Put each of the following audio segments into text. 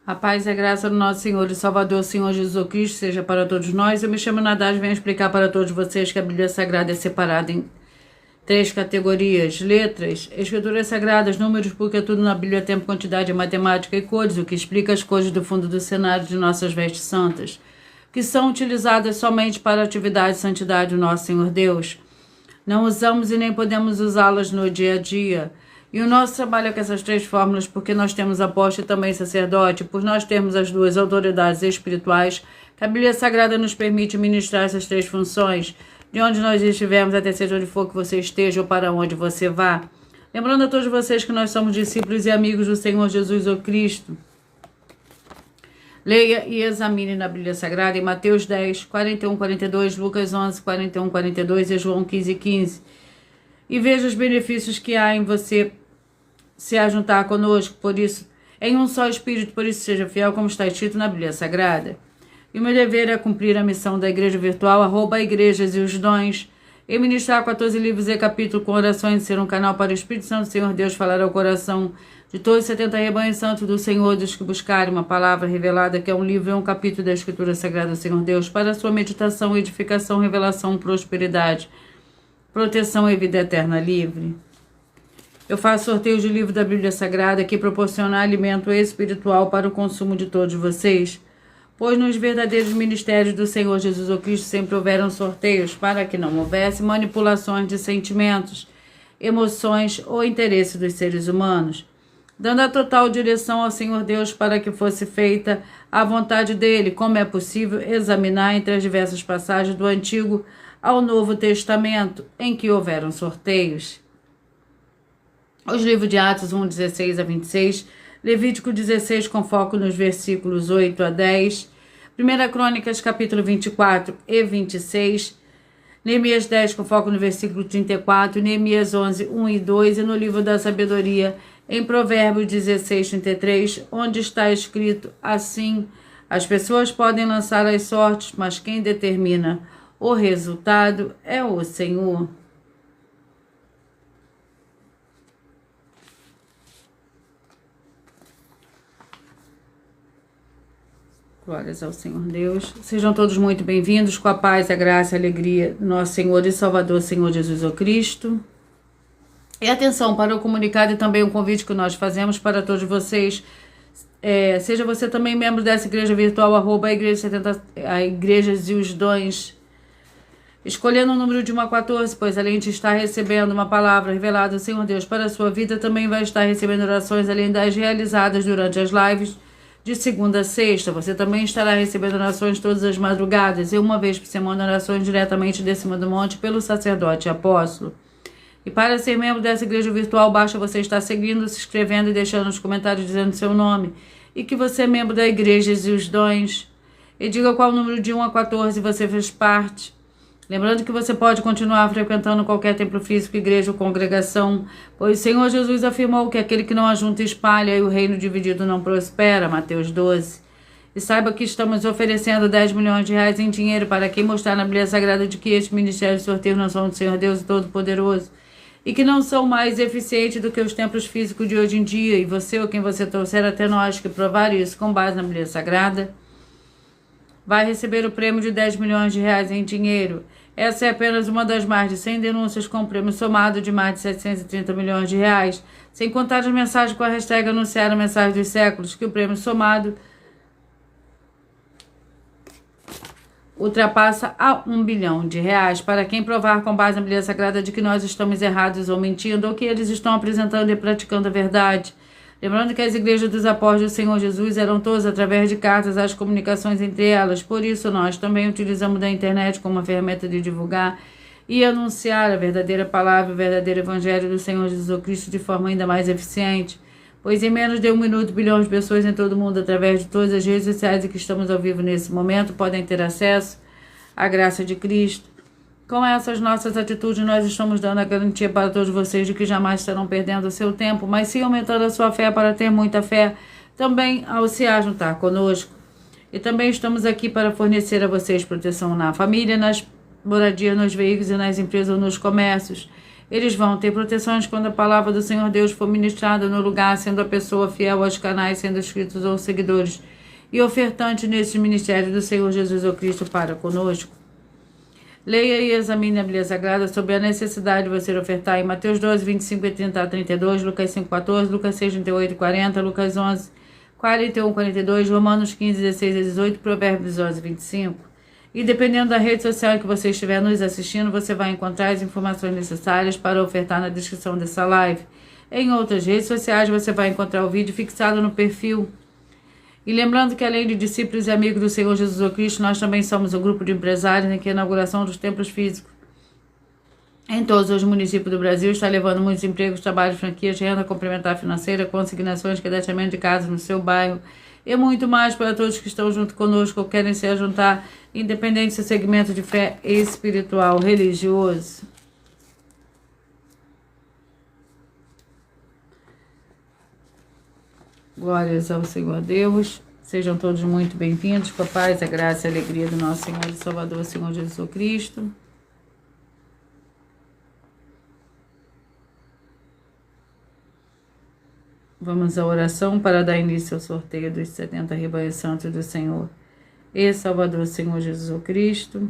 A paz e a graça do nosso Senhor e Salvador, Senhor Jesus Cristo, seja para todos nós. Eu me chamo Nadaz e venho explicar para todos vocês que a Bíblia Sagrada é separada em três categorias: letras, escrituras sagradas, números, porque tudo na Bíblia é tempo, quantidade, matemática e cores, o que explica as cores do fundo do cenário de nossas vestes santas, que são utilizadas somente para a atividade e santidade do nosso Senhor Deus. Não usamos e nem podemos usá-las no dia a dia. E o nosso trabalho é com essas três fórmulas, porque nós temos apóstolo e também sacerdote, por nós termos as duas autoridades espirituais, que a Bíblia Sagrada nos permite ministrar essas três funções, de onde nós estivermos, até seja onde for que você esteja ou para onde você vá. Lembrando a todos vocês que nós somos discípulos e amigos do Senhor Jesus ou Cristo. Leia e examine na Bíblia Sagrada em Mateus 10, 41, 42, Lucas 11, 41, 42 e João 15, 15. E veja os benefícios que há em você se ajuntar conosco, por isso, em um só Espírito, por isso seja fiel, como está escrito na Bíblia Sagrada. E o meu dever é cumprir a missão da Igreja Virtual, @igrejas e os dons, e ministrar 14 livros e capítulos com orações, e ser um canal para o Espírito Santo do Senhor Deus falar ao coração de todos os 70 rebanhos santos do Senhor, dos que buscarem uma palavra revelada, que é um livro e um capítulo da Escritura Sagrada do Senhor Deus, para a sua meditação, edificação, revelação, prosperidade, proteção e vida eterna livre. Eu faço sorteio de livro da Bíblia Sagrada que proporciona alimento espiritual para o consumo de todos vocês, pois nos verdadeiros ministérios do Senhor Jesus o Cristo sempre houveram sorteios para que não houvesse manipulações de sentimentos, emoções ou interesse dos seres humanos, dando a total direção ao Senhor Deus para que fosse feita a vontade dele, como é possível examinar entre as diversas passagens do Antigo ao Novo Testamento em que houveram sorteios. Os livros de Atos 1, 16 a 26, Levítico 16 com foco nos versículos 8 a 10, 1 Crônicas capítulo 24 e 26, Neemias 10 com foco no versículo 34, Neemias 11, 1 e 2 e no livro da sabedoria em Provérbios 16, 33, onde está escrito assim: as pessoas podem lançar as sortes, mas quem determina o resultado é o Senhor. Glórias ao Senhor Deus. Sejam todos muito bem-vindos, com a paz, a graça e a alegria do nosso Senhor e Salvador, Senhor Jesus o Cristo. E atenção para o comunicado e também um convite que nós fazemos para todos vocês. Seja você também membro dessa igreja virtual, @igrejas e os dons, escolhendo o número de 1 a 14, pois além de estar recebendo uma palavra revelada do Senhor Deus para a sua vida, também vai estar recebendo orações além das realizadas durante as lives de segunda a sexta. Você também estará recebendo orações todas as madrugadas e uma vez por semana orações diretamente de cima do monte pelo sacerdote e apóstolo. E para ser membro dessa igreja virtual, basta você estar seguindo, se inscrevendo e deixando nos comentários dizendo seu nome e que você é membro da Igreja e os Dons. E diga qual o número de 1 a 14 você fez parte. Lembrando que você pode continuar frequentando qualquer templo físico, igreja ou congregação, pois o Senhor Jesus afirmou que aquele que não ajunta espalha e o reino dividido não prospera, Mateus 12. E saiba que estamos oferecendo 10 milhões de reais em dinheiro para quem mostrar na Bíblia Sagrada de que estes ministérios de sorteio não são do Senhor Deus Todo-Poderoso e que não são mais eficientes do que os templos físicos de hoje em dia, e você ou quem você trouxer até nós que provar isso com base na Bíblia Sagrada vai receber o prêmio de 10 milhões de reais em dinheiro. Essa é apenas uma das mais de 100 denúncias com prêmio somado de mais de 730 milhões de reais, sem contar as mensagens com a hashtag anunciar a mensagem dos séculos, que o prêmio somado ultrapassa a 1 bilhão de reais para quem provar com base na Bíblia Sagrada de que nós estamos errados ou mentindo, ou que eles estão apresentando e praticando a verdade. Lembrando que as igrejas dos apóstolos do Senhor Jesus eram todas através de cartas, as comunicações entre elas. Por isso, nós também utilizamos da internet como uma ferramenta de divulgar e anunciar a verdadeira palavra, o verdadeiro evangelho do Senhor Jesus Cristo de forma ainda mais eficiente. Pois em menos de 1 minuto, bilhões de pessoas em todo o mundo, através de todas as redes sociais em que estamos ao vivo nesse momento, podem ter acesso à graça de Cristo. Com essas nossas atitudes, nós estamos dando a garantia para todos vocês de que jamais estarão perdendo o seu tempo, mas sim aumentando a sua fé para ter muita fé, também ao se ajuntar conosco. E também estamos aqui para fornecer a vocês proteção na família, nas moradias, nos veículos e nas empresas ou nos comércios. Eles vão ter proteções quando a palavra do Senhor Deus for ministrada no lugar, sendo a pessoa fiel aos canais, sendo inscritos ou seguidores e ofertantes nesses ministérios do Senhor Jesus ou Cristo para conosco. Leia e examine a Bíblia Sagrada sobre a necessidade de você ofertar em Mateus 12, 25 e 30 a 32, Lucas 5, 14, Lucas 6, 38 e 40, Lucas 11, 41, 42, Romanos 15, 16 e 18, Provérbios 11, 25. E dependendo da rede social em que você estiver nos assistindo, você vai encontrar as informações necessárias para ofertar na descrição dessa live. Em outras redes sociais, você vai encontrar o vídeo fixado no perfil. E lembrando que além de discípulos e amigos do Senhor Jesus Cristo, nós também somos um grupo de empresários em que a inauguração dos templos físicos em todos os municípios do Brasil está levando muitos empregos, trabalhos, franquias, renda complementar financeira, consignações, credenciamento de casas no seu bairro e muito mais para todos que estão junto conosco ou querem se juntar, independente do seu segmento de fé espiritual, religioso. Glórias ao Senhor Deus. Sejam todos muito bem-vindos com a paz, a graça e a alegria do nosso Senhor e Salvador, Senhor Jesus Cristo. Vamos à oração para dar início ao sorteio dos 70 rebanhos santos do Senhor e Salvador, Senhor Jesus Cristo.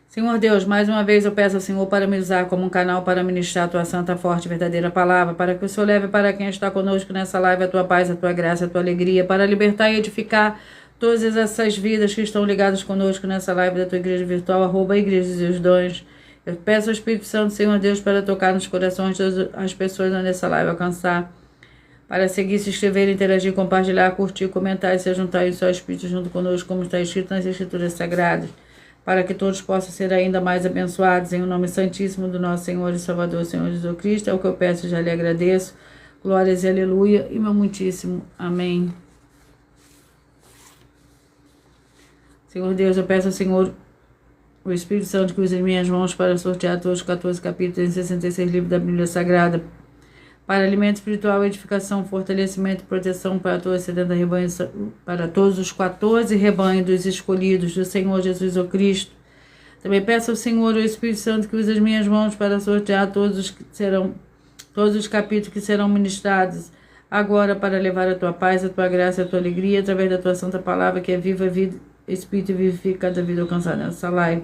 Senhor Deus, mais uma vez eu peço ao Senhor para me usar como um canal para ministrar a tua santa, forte e verdadeira palavra, para que o Senhor leve para quem está conosco nessa live a tua paz, a tua graça, a tua alegria, para libertar e edificar todas essas vidas que estão ligadas conosco nessa live da tua igreja virtual, @igrejas e os dons. Eu peço ao Espírito Santo, Senhor Deus, para tocar nos corações das pessoas nessa live, alcançar, para seguir, se inscrever, interagir, compartilhar, curtir, comentar e se juntar em seu Espírito junto conosco, como está escrito nas Escrituras Sagradas, para que todos possam ser ainda mais abençoados em o nome santíssimo do nosso Senhor e Salvador, Senhor Jesus Cristo. É o que eu peço e já lhe agradeço. Glórias e aleluia e meu muitíssimo amém. Senhor Deus, eu peço ao Senhor, o Espírito Santo, que use as minhas mãos para sortear todos os 14 capítulos e 66 livros da Bíblia Sagrada, para alimento espiritual, edificação, fortalecimento e proteção para todos os 70 rebanhos, para todos os 14 rebanhos dos escolhidos do Senhor Jesus ou Cristo. Também peço ao Senhor, o Espírito Santo, que use as minhas mãos para sortear todos os capítulos que serão ministrados agora, para levar a tua paz, a tua graça, a tua alegria, através da tua santa palavra, que é viva, vida, Espírito e vivifica cada vida alcançada nessa live.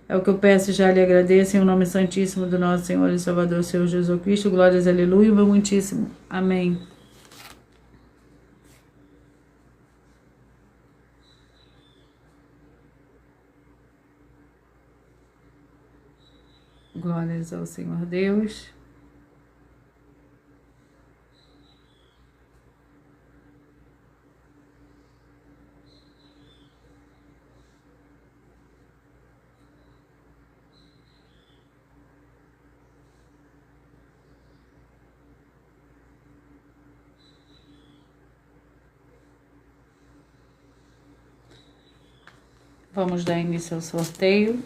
É o que eu peço e já lhe agradeço em nome santíssimo do nosso Senhor e Salvador, Senhor Jesus Cristo. Glórias, aleluia, meu muitíssimo. Amém. Glórias ao Senhor Deus. Vamos dar início ao sorteio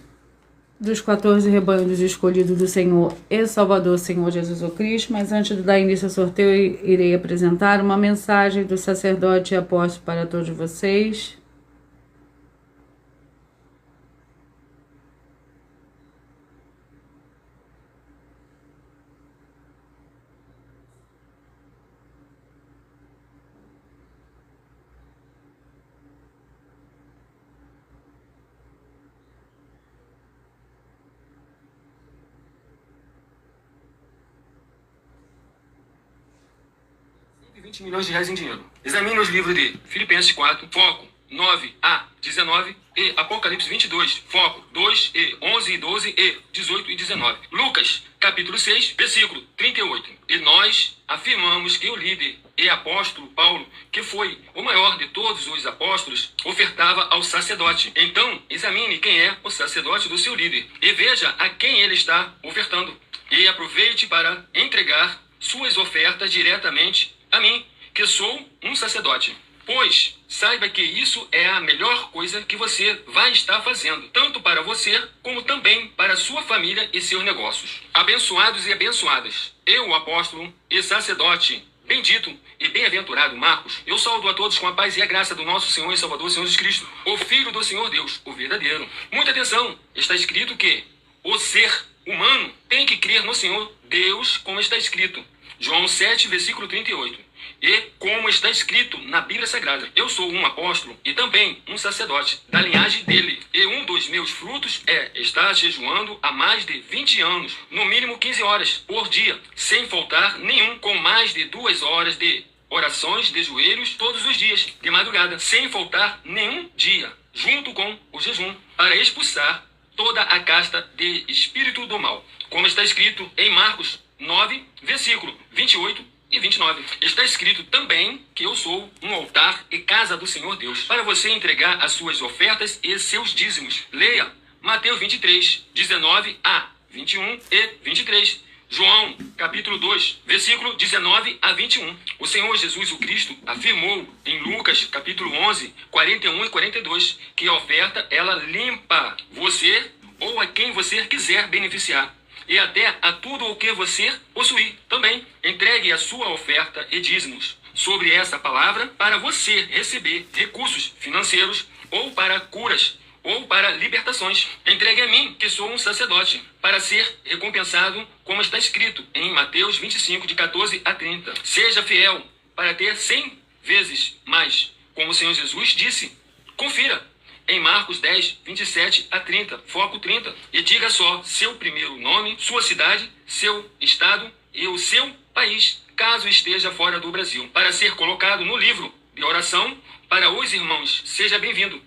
dos 14 rebanhos escolhidos do Senhor e Salvador, Senhor Jesus Cristo. Mas antes de dar início ao sorteio, eu irei apresentar uma mensagem do sacerdote e apóstolo para todos vocês. Milhões de reais em dinheiro. Examine os livros de Filipenses 4, foco 9 a 19 e Apocalipse 22, foco 2 e 11 e 12 e 18 e 19. Lucas, capítulo 6, versículo 38. E nós afirmamos que o líder e apóstolo Paulo, que foi o maior de todos os apóstolos, ofertava ao sacerdote. Então, examine quem é o sacerdote do seu líder e veja a quem ele está ofertando. E aproveite para entregar suas ofertas diretamente a mim, que sou um sacerdote. Pois saiba que isso é a melhor coisa que você vai estar fazendo, tanto para você, como também para sua família e seus negócios. Abençoados e abençoadas, eu, apóstolo e sacerdote Bendito e bem-aventurado Marcos, eu saúdo a todos com a paz e a graça do nosso Senhor e Salvador, Senhor Jesus Cristo, o Filho do Senhor Deus, o verdadeiro. Muita atenção, está escrito que o ser humano tem que crer no Senhor Deus, como está escrito. João 7, versículo 38. E como está escrito na Bíblia Sagrada, eu sou um apóstolo e também um sacerdote da linhagem dele. E um dos meus frutos é estar jejuando há mais de 20 anos, no mínimo 15 horas por dia, sem faltar nenhum, com mais de 2 horas de orações de joelhos todos os dias, de madrugada, sem faltar nenhum dia, junto com o jejum, para expulsar toda a casta de espírito do mal. Como está escrito em Marcos 9, versículo 28 e 29. Está escrito também que eu sou um altar e casa do Senhor Deus, para você entregar as suas ofertas e seus dízimos. Leia Mateus 23, 19 a 21 e 23. João, capítulo 2, versículo 19 a 21. O Senhor Jesus o Cristo afirmou em Lucas, capítulo 11, 41 e 42, que a oferta, ela limpa você ou a quem você quiser beneficiar. E até a tudo o que você possuir também. Entregue a sua oferta e dízimos sobre essa palavra para você receber recursos financeiros ou para curas ou para libertações. Entregue a mim, que sou um sacerdote, para ser recompensado, como está escrito em Mateus 25, de 14 a 30. Seja fiel para ter 100 vezes mais, como o Senhor Jesus disse. Confira em Marcos 10, 27 a 30, foco 30. E diga só seu primeiro nome, sua cidade, seu estado e o seu país, caso esteja fora do Brasil, para ser colocado no livro de oração para os irmãos. Seja bem-vindo.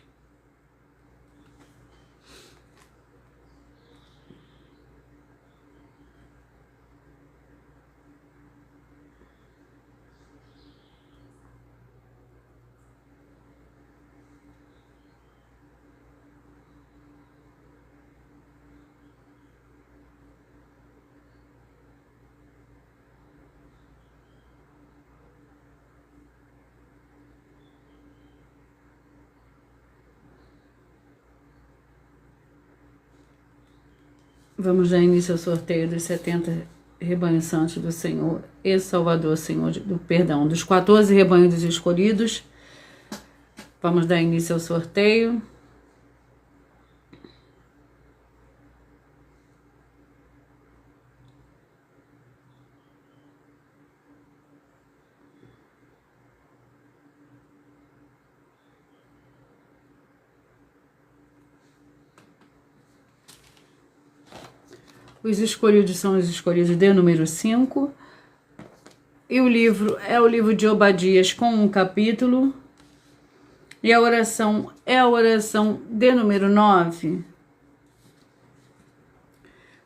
Vamos dar início ao sorteio dos 70 rebanhos santos do Senhor e Salvador, Senhor, dos 14 rebanhos escolhidos. Vamos dar início ao sorteio. Os escolhidos são os escolhidos de número 5. E o livro é o livro de Obadias com um capítulo. E a oração é a oração de número 9.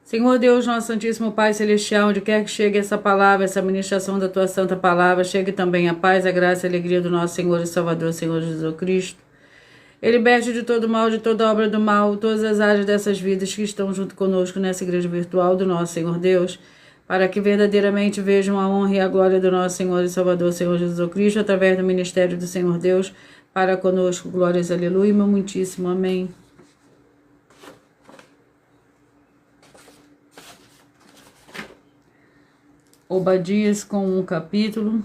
Senhor Deus, nosso Santíssimo Pai Celestial, onde quer que chegue essa palavra, essa ministração da Tua Santa Palavra, chegue também a paz, a graça e a alegria do nosso Senhor e Salvador, Senhor Jesus Cristo. Ele liberte de todo mal, de toda obra do mal, todas as áreas dessas vidas que estão junto conosco nessa igreja virtual do nosso Senhor Deus, para que verdadeiramente vejam a honra e a glória do nosso Senhor e Salvador, Senhor Jesus Cristo, através do ministério do Senhor Deus, para conosco. Glórias, aleluia, meu muitíssimo amém. Obadias com um capítulo.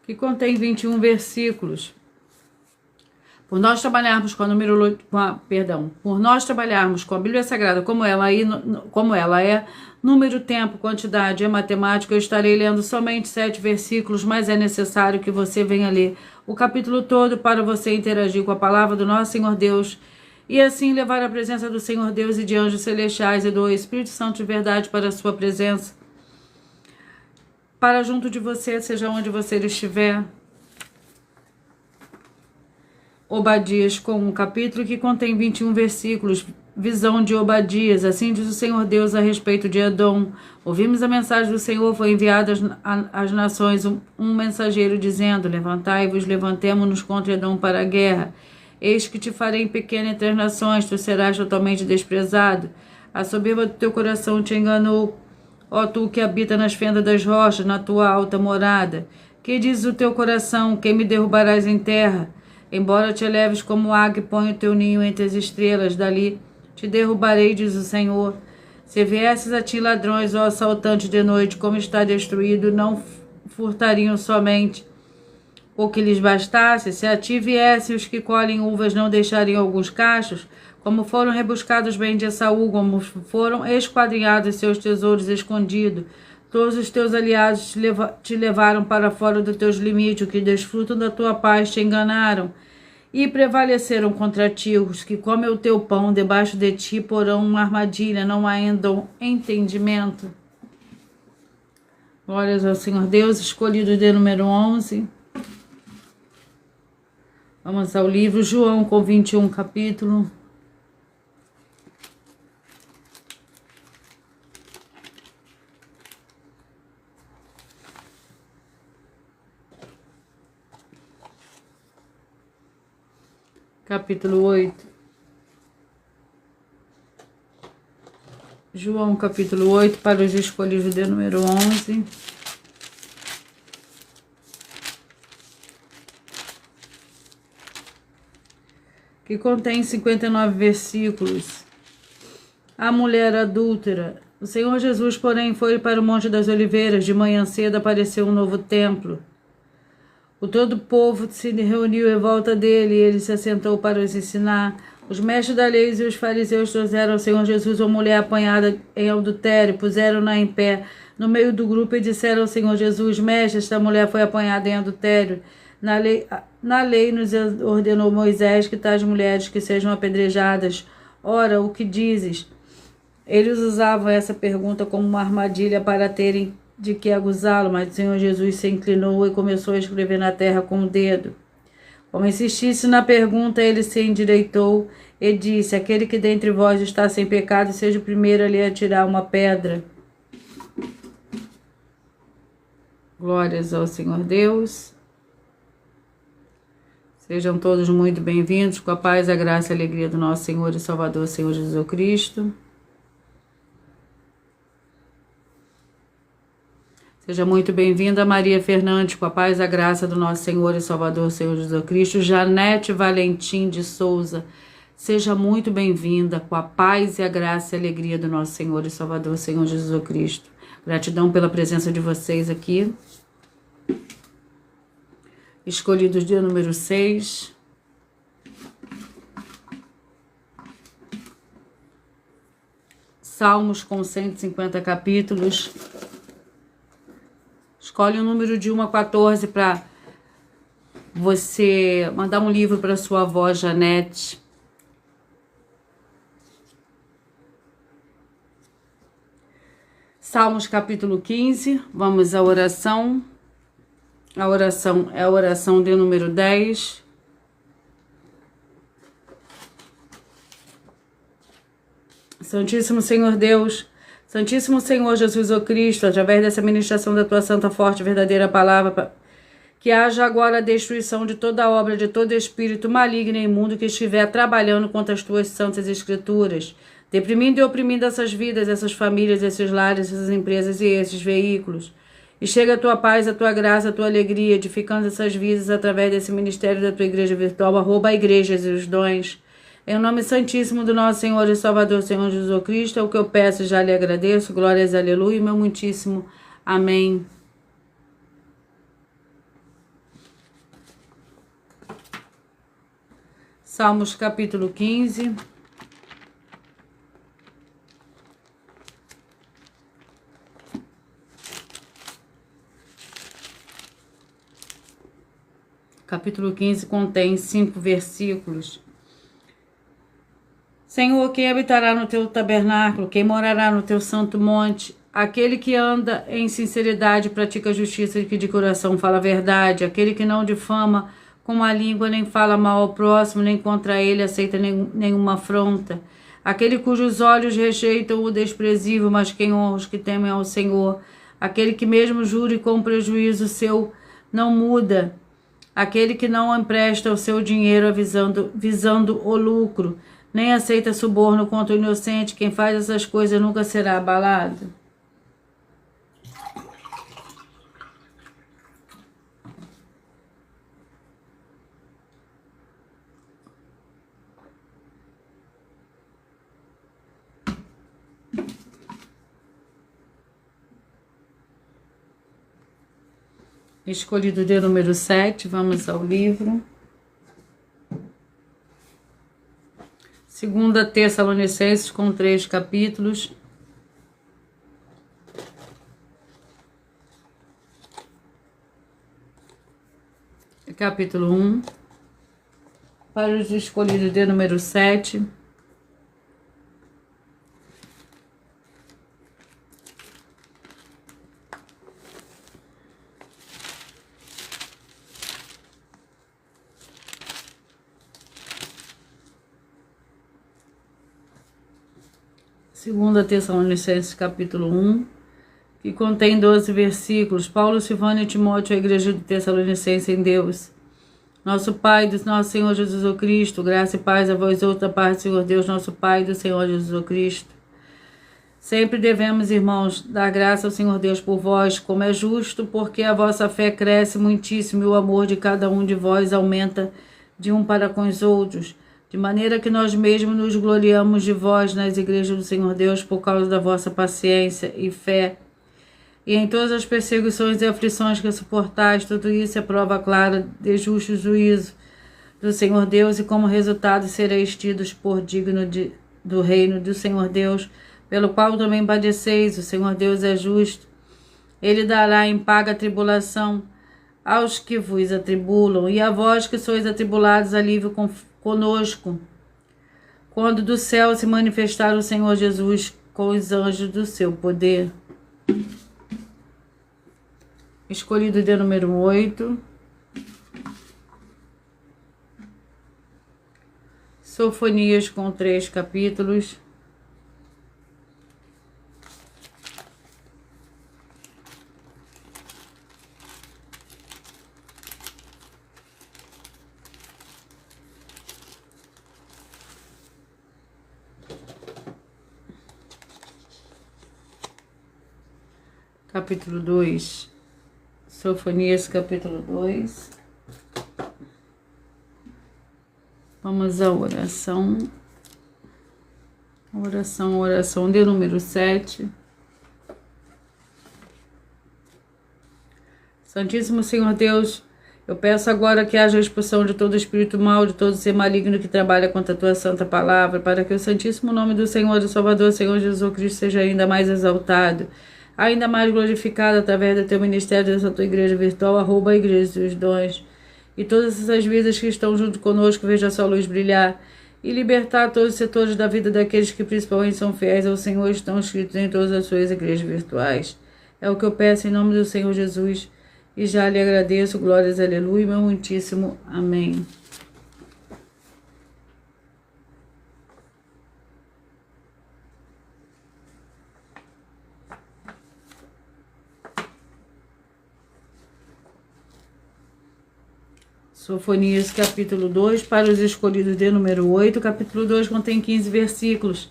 Que contém 21 versículos. Por nós trabalharmos com por nós trabalharmos com a Bíblia Sagrada como ela é, número, tempo, quantidade e matemática, eu estarei lendo somente 7 versículos, mas é necessário que você venha ler o capítulo todo para você interagir com a palavra do nosso Senhor Deus e assim levar a presença do Senhor Deus e de anjos celestiais e do Espírito Santo de verdade para a sua presença, para junto de você, seja onde você estiver. Obadias com um capítulo que contém 21 versículos, visão de Obadias. Assim diz o Senhor Deus a respeito de Edom. Ouvimos a mensagem do Senhor, foi enviada às nações um mensageiro dizendo: levantai-vos, levantemo-nos contra Edom para a guerra. Eis que te farei pequena entre as nações, tu serás totalmente desprezado. A soberba do teu coração te enganou, ó tu que habita nas fendas das rochas, na tua alta morada. Que diz o teu coração, que me derrubarás em terra? Embora te eleves como águia e ponha o teu ninho entre as estrelas, dali te derrubarei, diz o Senhor. Se viesses a ti ladrões ou assaltantes de noite, como está destruído, não furtariam somente o que lhes bastasse? Se a ti viessem os que colhem uvas, não deixariam alguns cachos? Como foram rebuscados bem de Esaú, como foram esquadrinhados seus tesouros escondidos. Todos os teus aliados te levaram para fora dos teus limites, o que desfrutam da tua paz te enganaram. E prevaleceram contra ti, os que comem o teu pão, debaixo de ti porão uma armadilha, não há ainda entendimento. Glórias ao Senhor Deus, escolhido de número 11. Vamos ao livro João com 21 capítulo. Capítulo 8. João capítulo 8 para os escolhidos de número 11. Que contém 59 versículos. A mulher adúltera. O Senhor Jesus, porém, foi para o Monte das Oliveiras. De manhã cedo apareceu um novo templo. O todo o povo se reuniu em volta dele e ele se assentou para os ensinar. Os mestres da lei e os fariseus trouxeram ao Senhor Jesus uma mulher apanhada em adultério, puseram-na em pé no meio do grupo e disseram ao Senhor Jesus: Mestre, esta mulher foi apanhada em adultério. Na lei nos ordenou Moisés que tais mulheres que sejam apedrejadas. Ora, o que dizes? Eles usavam essa pergunta como uma armadilha para terem de que acusá-lo, mas o Senhor Jesus se inclinou e começou a escrever na terra com o dedo. Como insistisse na pergunta, ele se endireitou e disse: Aquele que dentre vós está sem pecado, seja o primeiro a lhe atirar uma pedra. Glórias ao Senhor Deus. Sejam todos muito bem-vindos, com a paz, a graça e a alegria do nosso Senhor e Salvador, Senhor Jesus Cristo. Seja muito bem-vinda, Maria Fernandes, com a paz e a graça do nosso Senhor e Salvador, Senhor Jesus Cristo. Janete Valentim de Souza, seja muito bem-vinda, com a paz e a graça e a alegria do nosso Senhor e Salvador, Senhor Jesus Cristo. Gratidão pela presença de vocês aqui. Escolhidos dia número 6. Salmos com 150 capítulos. Escolhe um número de 1 a 14 para você mandar um livro para sua avó, Janete. Salmos capítulo 15. Vamos à oração. A oração é a oração de número 10. Santíssimo Senhor Deus, Santíssimo Senhor Jesus o Cristo, através dessa ministração da tua santa, forte e verdadeira palavra, que haja agora a destruição de toda obra, de todo espírito maligno e imundo que estiver trabalhando contra as tuas santas escrituras, deprimindo e oprimindo essas vidas, essas famílias, esses lares, essas empresas e esses veículos. E chega a tua paz, a tua graça, a tua alegria, edificando essas vidas através desse ministério da tua igreja virtual, @ igrejas e os dons. Em nome santíssimo do nosso Senhor e Salvador, Senhor Jesus Cristo, é o que eu peço e já lhe agradeço. Glórias, aleluia, meu muitíssimo amém. Salmos capítulo 15. Capítulo 15 contém 5 versículos. Senhor, quem habitará no teu tabernáculo, quem morará no teu santo monte? Aquele que anda em sinceridade, pratica a justiça e que de coração fala a verdade. Aquele que não difama com a língua, nem fala mal ao próximo, nem contra ele aceita nenhuma afronta. Aquele cujos olhos rejeitam o desprezível, mas quem honra os que temem ao Senhor. Aquele que mesmo jure com prejuízo seu não muda. Aquele que não empresta o seu dinheiro visando o lucro, nem aceita suborno contra o inocente. Quem faz essas coisas nunca será abalado. Escolhido de número 7, vamos ao livro. 2 Tessalonicenses, com 3 capítulos. Capítulo 1. Para os escolhidos de número 7. Segunda Tessalonicenses, capítulo 1, que contém 12 versículos. Paulo, Silvano e Timóteo, a igreja de Tessalonicenses em Deus. Nosso Pai, do nosso Senhor Jesus Cristo, graça e paz a vós outros da parte do Senhor Deus, nosso Pai, do Senhor Jesus Cristo. Sempre devemos, irmãos, dar graça ao Senhor Deus por vós, como é justo, porque a vossa fé cresce muitíssimo e o amor de cada um de vós aumenta de um para com os outros, de maneira que nós mesmos nos gloriamos de vós nas igrejas do Senhor Deus por causa da vossa paciência e fé. E em todas as perseguições e aflições que suportais, tudo isso é prova clara de justo juízo do Senhor Deus, e como resultado sereis tidos por digno do reino do Senhor Deus, pelo qual também padeceis. O Senhor Deus é justo. Ele dará em paga tribulação aos que vos atribulam, e a vós que sois atribulados, alívio conosco, quando do céu se manifestar o Senhor Jesus com os anjos do seu poder. Escolhido de número 8. Sofonias, com 3 capítulos. Capítulo 2. Sofonias, capítulo 2. Vamos à oração. Oração de número 7. Santíssimo Senhor Deus, eu peço agora que haja a expulsão de todo espírito mau, de todo ser maligno que trabalha contra a tua santa palavra, para que o santíssimo nome do Senhor e Salvador, Senhor Jesus Cristo, seja ainda mais exaltado, ainda mais glorificado através do teu ministério, dessa tua igreja virtual, @ Igreja dos Dons. E todas essas vidas que estão junto conosco, veja a sua luz brilhar, e libertar todos os setores da vida daqueles que principalmente são fiéis ao Senhor, estão inscritos em todas as suas igrejas virtuais. É o que eu peço em nome do Senhor Jesus, e já lhe agradeço. Glórias, aleluia, meu muitíssimo amém. Sofonias, capítulo 2, para os escolhidos de número 8. Capítulo 2 contém 15 versículos.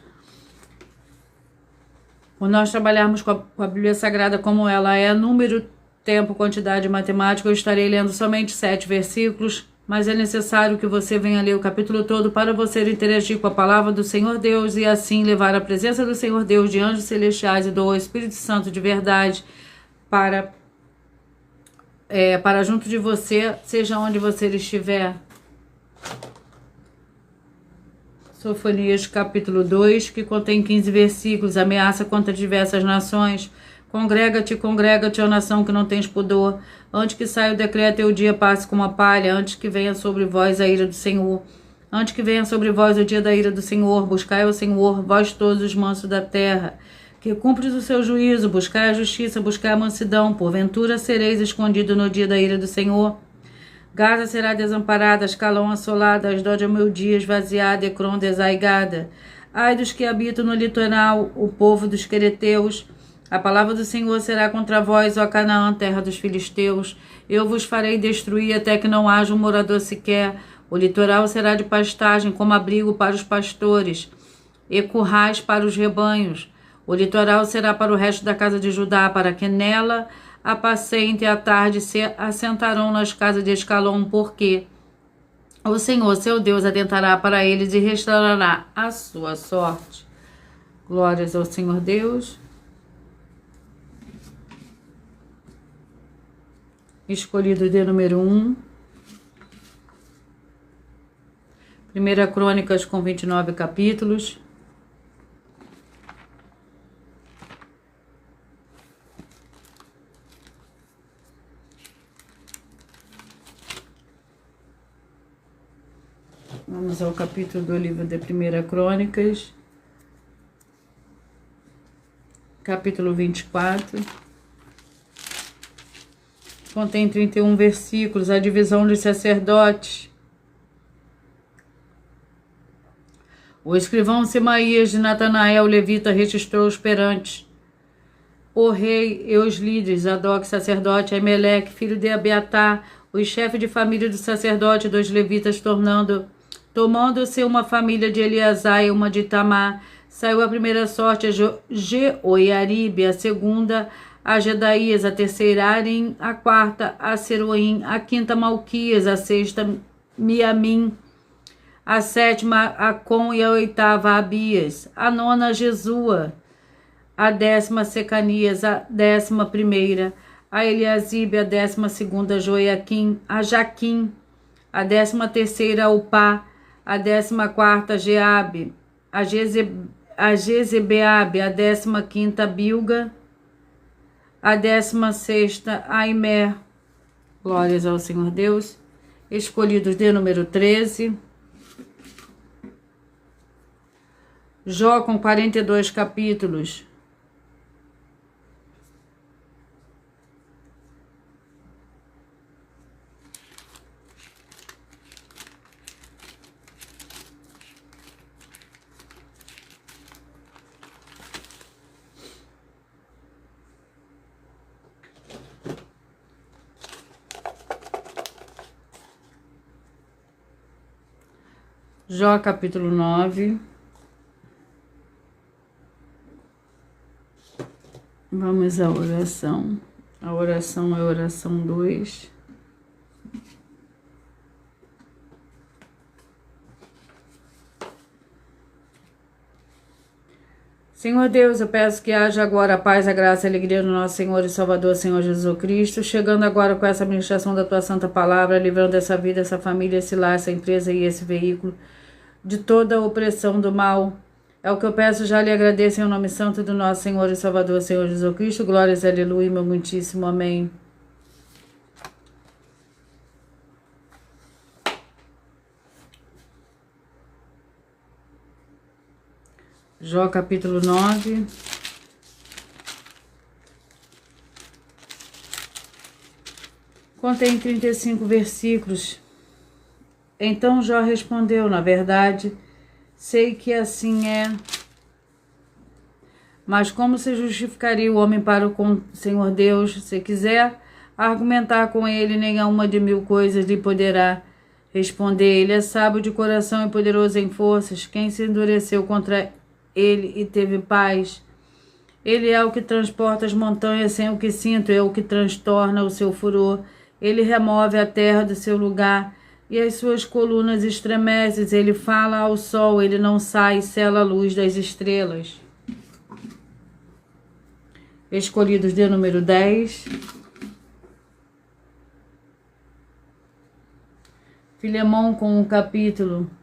Quando nós trabalharmos com a Bíblia Sagrada como ela é, número, tempo, quantidade matemática, eu estarei lendo somente 7 versículos, mas é necessário que você venha ler o capítulo todo para você interagir com a palavra do Senhor Deus e assim levar a presença do Senhor Deus, de anjos celestiais e do Espírito Santo de verdade para junto de você, seja onde você estiver. Sofonias, capítulo 2, que contém 15 versículos. Ameaça contra diversas nações. Congrega-te, ó nação que não tens pudor. Antes que saia o decreto e o dia passe como a palha, antes que venha sobre vós a ira do Senhor. Antes que venha sobre vós o dia da ira do Senhor, buscai ao Senhor, vós todos os mansos da terra, que cumpres o seu juízo, buscai a justiça, buscai a mansidão, porventura sereis escondido no dia da ira do Senhor. Gaza será desamparada, Ascalão assolada, Asdod ao meu dia esvaziada, Ecrom desaigada. Ai dos que habitam no litoral, o povo dos quereteus. A palavra do Senhor será contra vós, ó Canaã, terra dos filisteus. Eu vos farei destruir até que não haja um morador sequer. O litoral será de pastagem, como abrigo para os pastores, e currais para os rebanhos. O litoral será para o resto da casa de Judá, para que nela apacente à tarde se assentarão nas casas de Ascalon, porque o Senhor, seu Deus, atentará para eles e restaurará a sua sorte. Glórias ao Senhor Deus. Escolhido de número 1. 1 Crônicas com 29 capítulos. Vamos ao capítulo do livro de 1 Crônicas, capítulo 24. Contém 31 versículos, a divisão dos sacerdotes. O escrivão Semaías de Natanael, levita, registrou os perantes o rei e os líderes, Zadok, sacerdote, Aimeleque, filho de Abiatar, os chefes de família do sacerdote, dos levitas, tomando-se uma família de Eleazar e uma de Itamar. Saiu a primeira sorte a Jeoiaribe, a segunda a Jedaías, a terceira a Arim, a quarta a Seruim, a quinta Malquias, a sexta Miamim, a sétima a Com e a oitava a Abias, a nona a Jesua, a 10ª Secanias, a 11ª a Eliasibe, a 12ª a Joiaquim, a Jaquim, a 13ª a Upá, a 14ª a Jeabe, a Jezebeabe, a 15ª a Bilga, a 16ª a Imer. Glórias ao Senhor Deus. Escolhidos de número 13. Jó com 42 capítulos. Jó capítulo 9. Vamos à oração. A oração é a oração 2. Senhor Deus, eu peço que haja agora a paz, a graça e a alegria do nosso Senhor e Salvador, Senhor Jesus Cristo, chegando agora com essa administração da Tua Santa Palavra, livrando essa vida, essa família, esse lar, essa empresa e esse veículo de toda a opressão do mal. É o que eu peço, já lhe agradeço em nome santo do nosso Senhor e Salvador, Senhor Jesus Cristo. Glórias, aleluia, meu muitíssimo amém. Jó capítulo 9. Contém 35 versículos. Então Jó respondeu: na verdade, sei que assim é. Mas como se justificaria o homem para o Senhor Deus? Se quiser argumentar com ele, nenhuma de 1000 coisas lhe poderá responder. Ele é sábio de coração e poderoso em forças. Quem se endureceu contra ele e teve paz? Ele é o que transporta as montanhas sem o que sinto, é o que transtorna o seu furor. Ele remove a terra do seu lugar e as suas colunas estremecem. Ele fala ao sol, ele não sai, sela a luz das estrelas. Escolhidos de número 10. Filemão com o capítulo 1,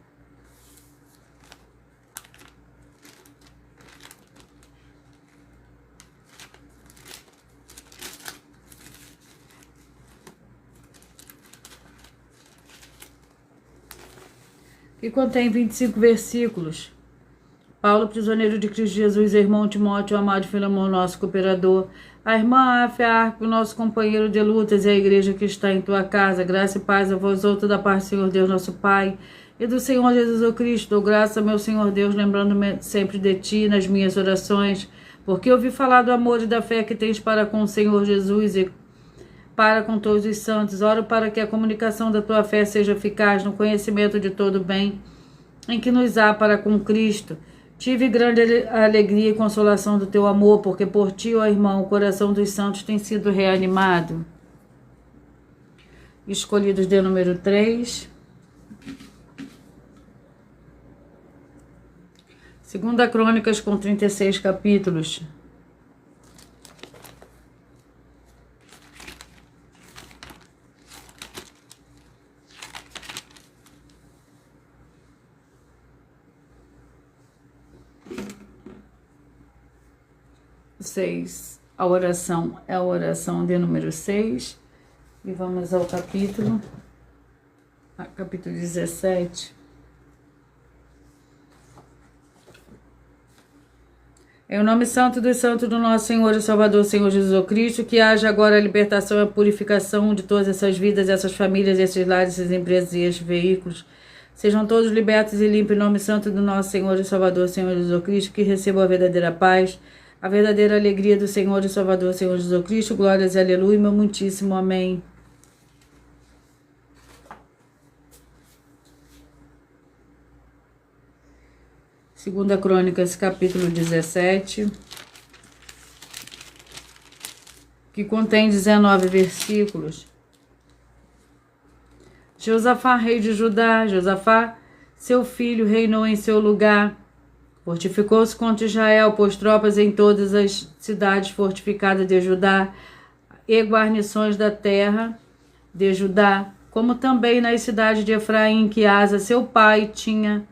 que contém 25 versículos. Paulo, prisioneiro de Cristo Jesus, irmão Timóteo, amado Filemão, nosso cooperador, a irmã Áfia, Arco, nosso companheiro de lutas, e a igreja que está em tua casa, graça e paz a vós outros da parte do Senhor Deus, nosso Pai, e do Senhor Jesus Cristo. Dou graça, meu Senhor Deus, lembrando-me sempre de ti nas minhas orações, porque ouvi falar do amor e da fé que tens para com o Senhor Jesus e para com todos os santos. Oro para que a comunicação da tua fé seja eficaz no conhecimento de todo o bem em que nos há para com Cristo. Tive grande alegria e consolação do teu amor, porque por ti, ó irmão, o coração dos santos tem sido reanimado. Escolhidos de número 3. 2 Crônicas com 36 capítulos. 6. A oração é a oração de número 6. E vamos ao capítulo 17. Em o nome santo dos santos do nosso Senhor e Salvador, Senhor Jesus Cristo, que haja agora a libertação e a purificação de todas essas vidas, essas famílias, esses lares, essas empresas e esses veículos. Sejam todos libertos e limpos em nome santo do nosso Senhor e Salvador, Senhor Jesus Cristo, que recebam a verdadeira paz, a verdadeira alegria do Senhor e Salvador, Senhor Jesus Cristo. Glórias e aleluia, meu muitíssimo amém. Segunda Crônicas, capítulo 17, que contém 19 versículos. Josafá, rei de Judá, Josafá, seu filho, reinou em seu lugar. Fortificou-se contra Israel, pôs tropas em todas as cidades fortificadas de Judá e guarnições da terra de Judá, como também nas cidades de Efraim, que Asa, seu pai, tinha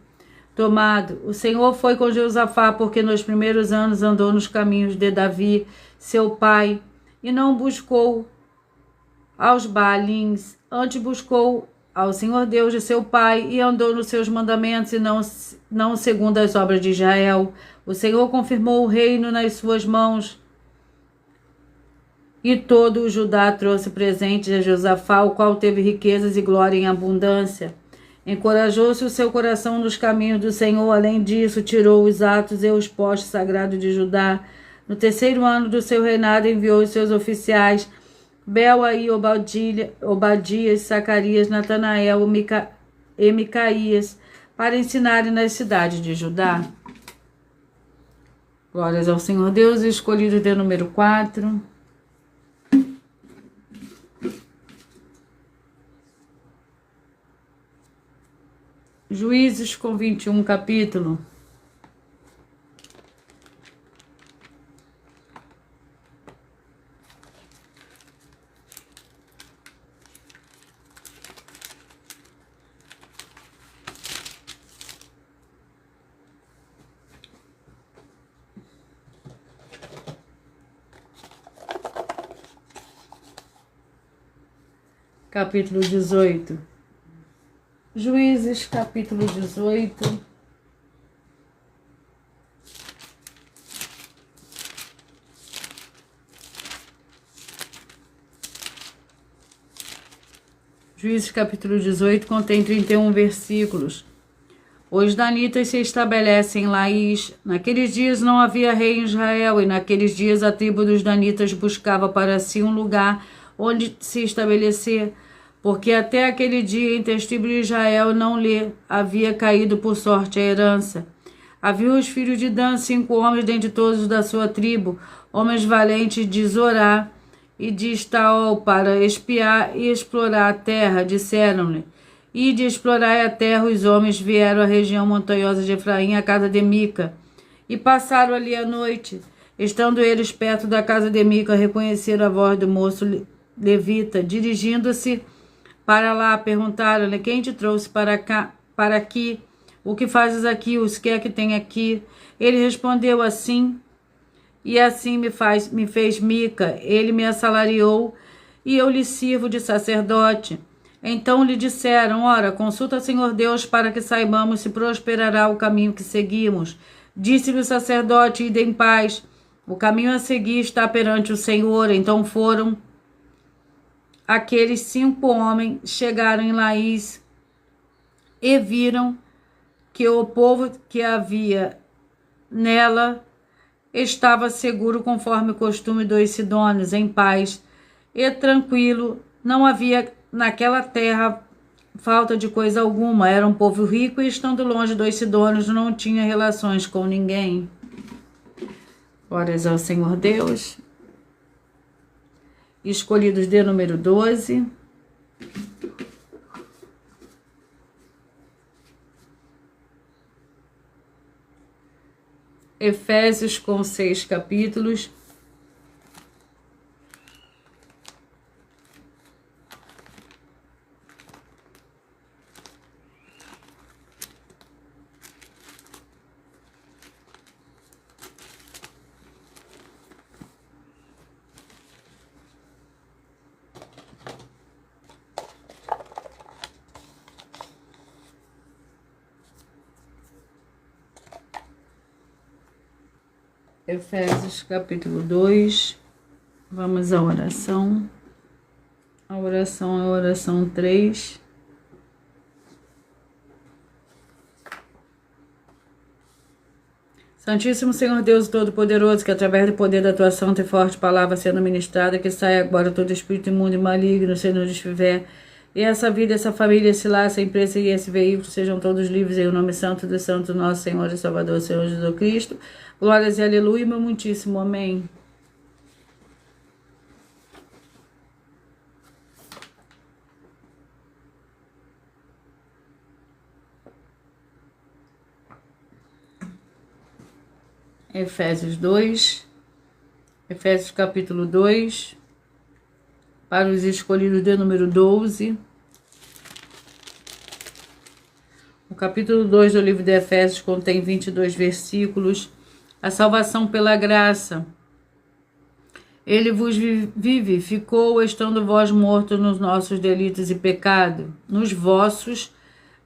tomado. O Senhor foi com Josafá, porque nos primeiros anos andou nos caminhos de Davi, seu pai, e não buscou aos Baalins, antes buscou ao Senhor Deus de seu pai, e andou nos seus mandamentos, e não segundo as obras de Israel. O Senhor confirmou o reino nas suas mãos, e todo o Judá trouxe presentes a Josafá, o qual teve riquezas e glória em abundância. Encorajou-se o seu coração nos caminhos do Senhor. Além disso, tirou os atos e os postes sagrados de Judá. No terceiro ano do seu reinado, enviou os seus oficiais, Belá e Obadias, Zacarias, Natanael e Micaías, para ensinarem nas cidades de Judá. Glórias ao Senhor Deus, escolhido de número 4. Juízes com 21 capítulo. Capítulo 18. Juízes, capítulo 18. Juízes, capítulo 18, contém 31 versículos. Os danitas se estabelecem em Laís. Naqueles dias não havia rei em Israel, e naqueles dias a tribo dos danitas buscava para si um lugar onde se estabelecer, porque até aquele dia entre as tribos de Israel não lhe havia caído por sorte a herança. Havia os filhos de Dan, 5 homens dentre todos da sua tribo, homens valentes de Zorá e de Estaol, para espiar e explorar a terra. Disseram-lhe: ide explorar a terra. Os homens vieram à região montanhosa de Efraim, à casa de Mica, e passaram ali a noite. Estando eles perto da casa de Mica, reconheceram a voz do moço levita. Dirigindo-se para lá, perguntaram-lhe: quem te trouxe para aqui? O que fazes aqui? Os que é que tem aqui? Ele respondeu: assim e assim me fez Mica. Ele me assalariou e eu lhe sirvo de sacerdote. Então lhe disseram: ora, consulta, Senhor Deus, para que saibamos se prosperará o caminho que seguimos. Disse-lhe o sacerdote: ide em paz. O caminho a seguir está perante o Senhor. Então foram aqueles 5 homens, chegaram em Laís e viram que o povo que havia nela estava seguro, conforme o costume dos sidônios, em paz e tranquilo. Não havia naquela terra falta de coisa alguma. Era um povo rico e, estando longe dos sidônios, não tinha relações com ninguém. Glórias ao Senhor Deus. Escolhidos de número 12. Efésios com 6 capítulos. Efésios capítulo 2. Vamos à oração. A oração é a oração 3. Santíssimo Senhor Deus Todo-Poderoso, que através do poder da tua santa e forte palavra sendo ministrada, que saia agora todo espírito imundo e maligno, se nos estiver, e essa vida, essa família, esse lar, essa empresa e esse veículo sejam todos livres em o nome santo do Santo nosso Senhor e Salvador, Senhor Jesus Cristo. Glórias e aleluia, meu muitíssimo amém. Efésios 2, Efésios capítulo 2, para os escolhidos de número 12. O capítulo 2 do livro de Efésios contém 22 versículos. A salvação pela graça. Ele vos vivificou, estando vós mortos nos nossos delitos e pecados, nos vossos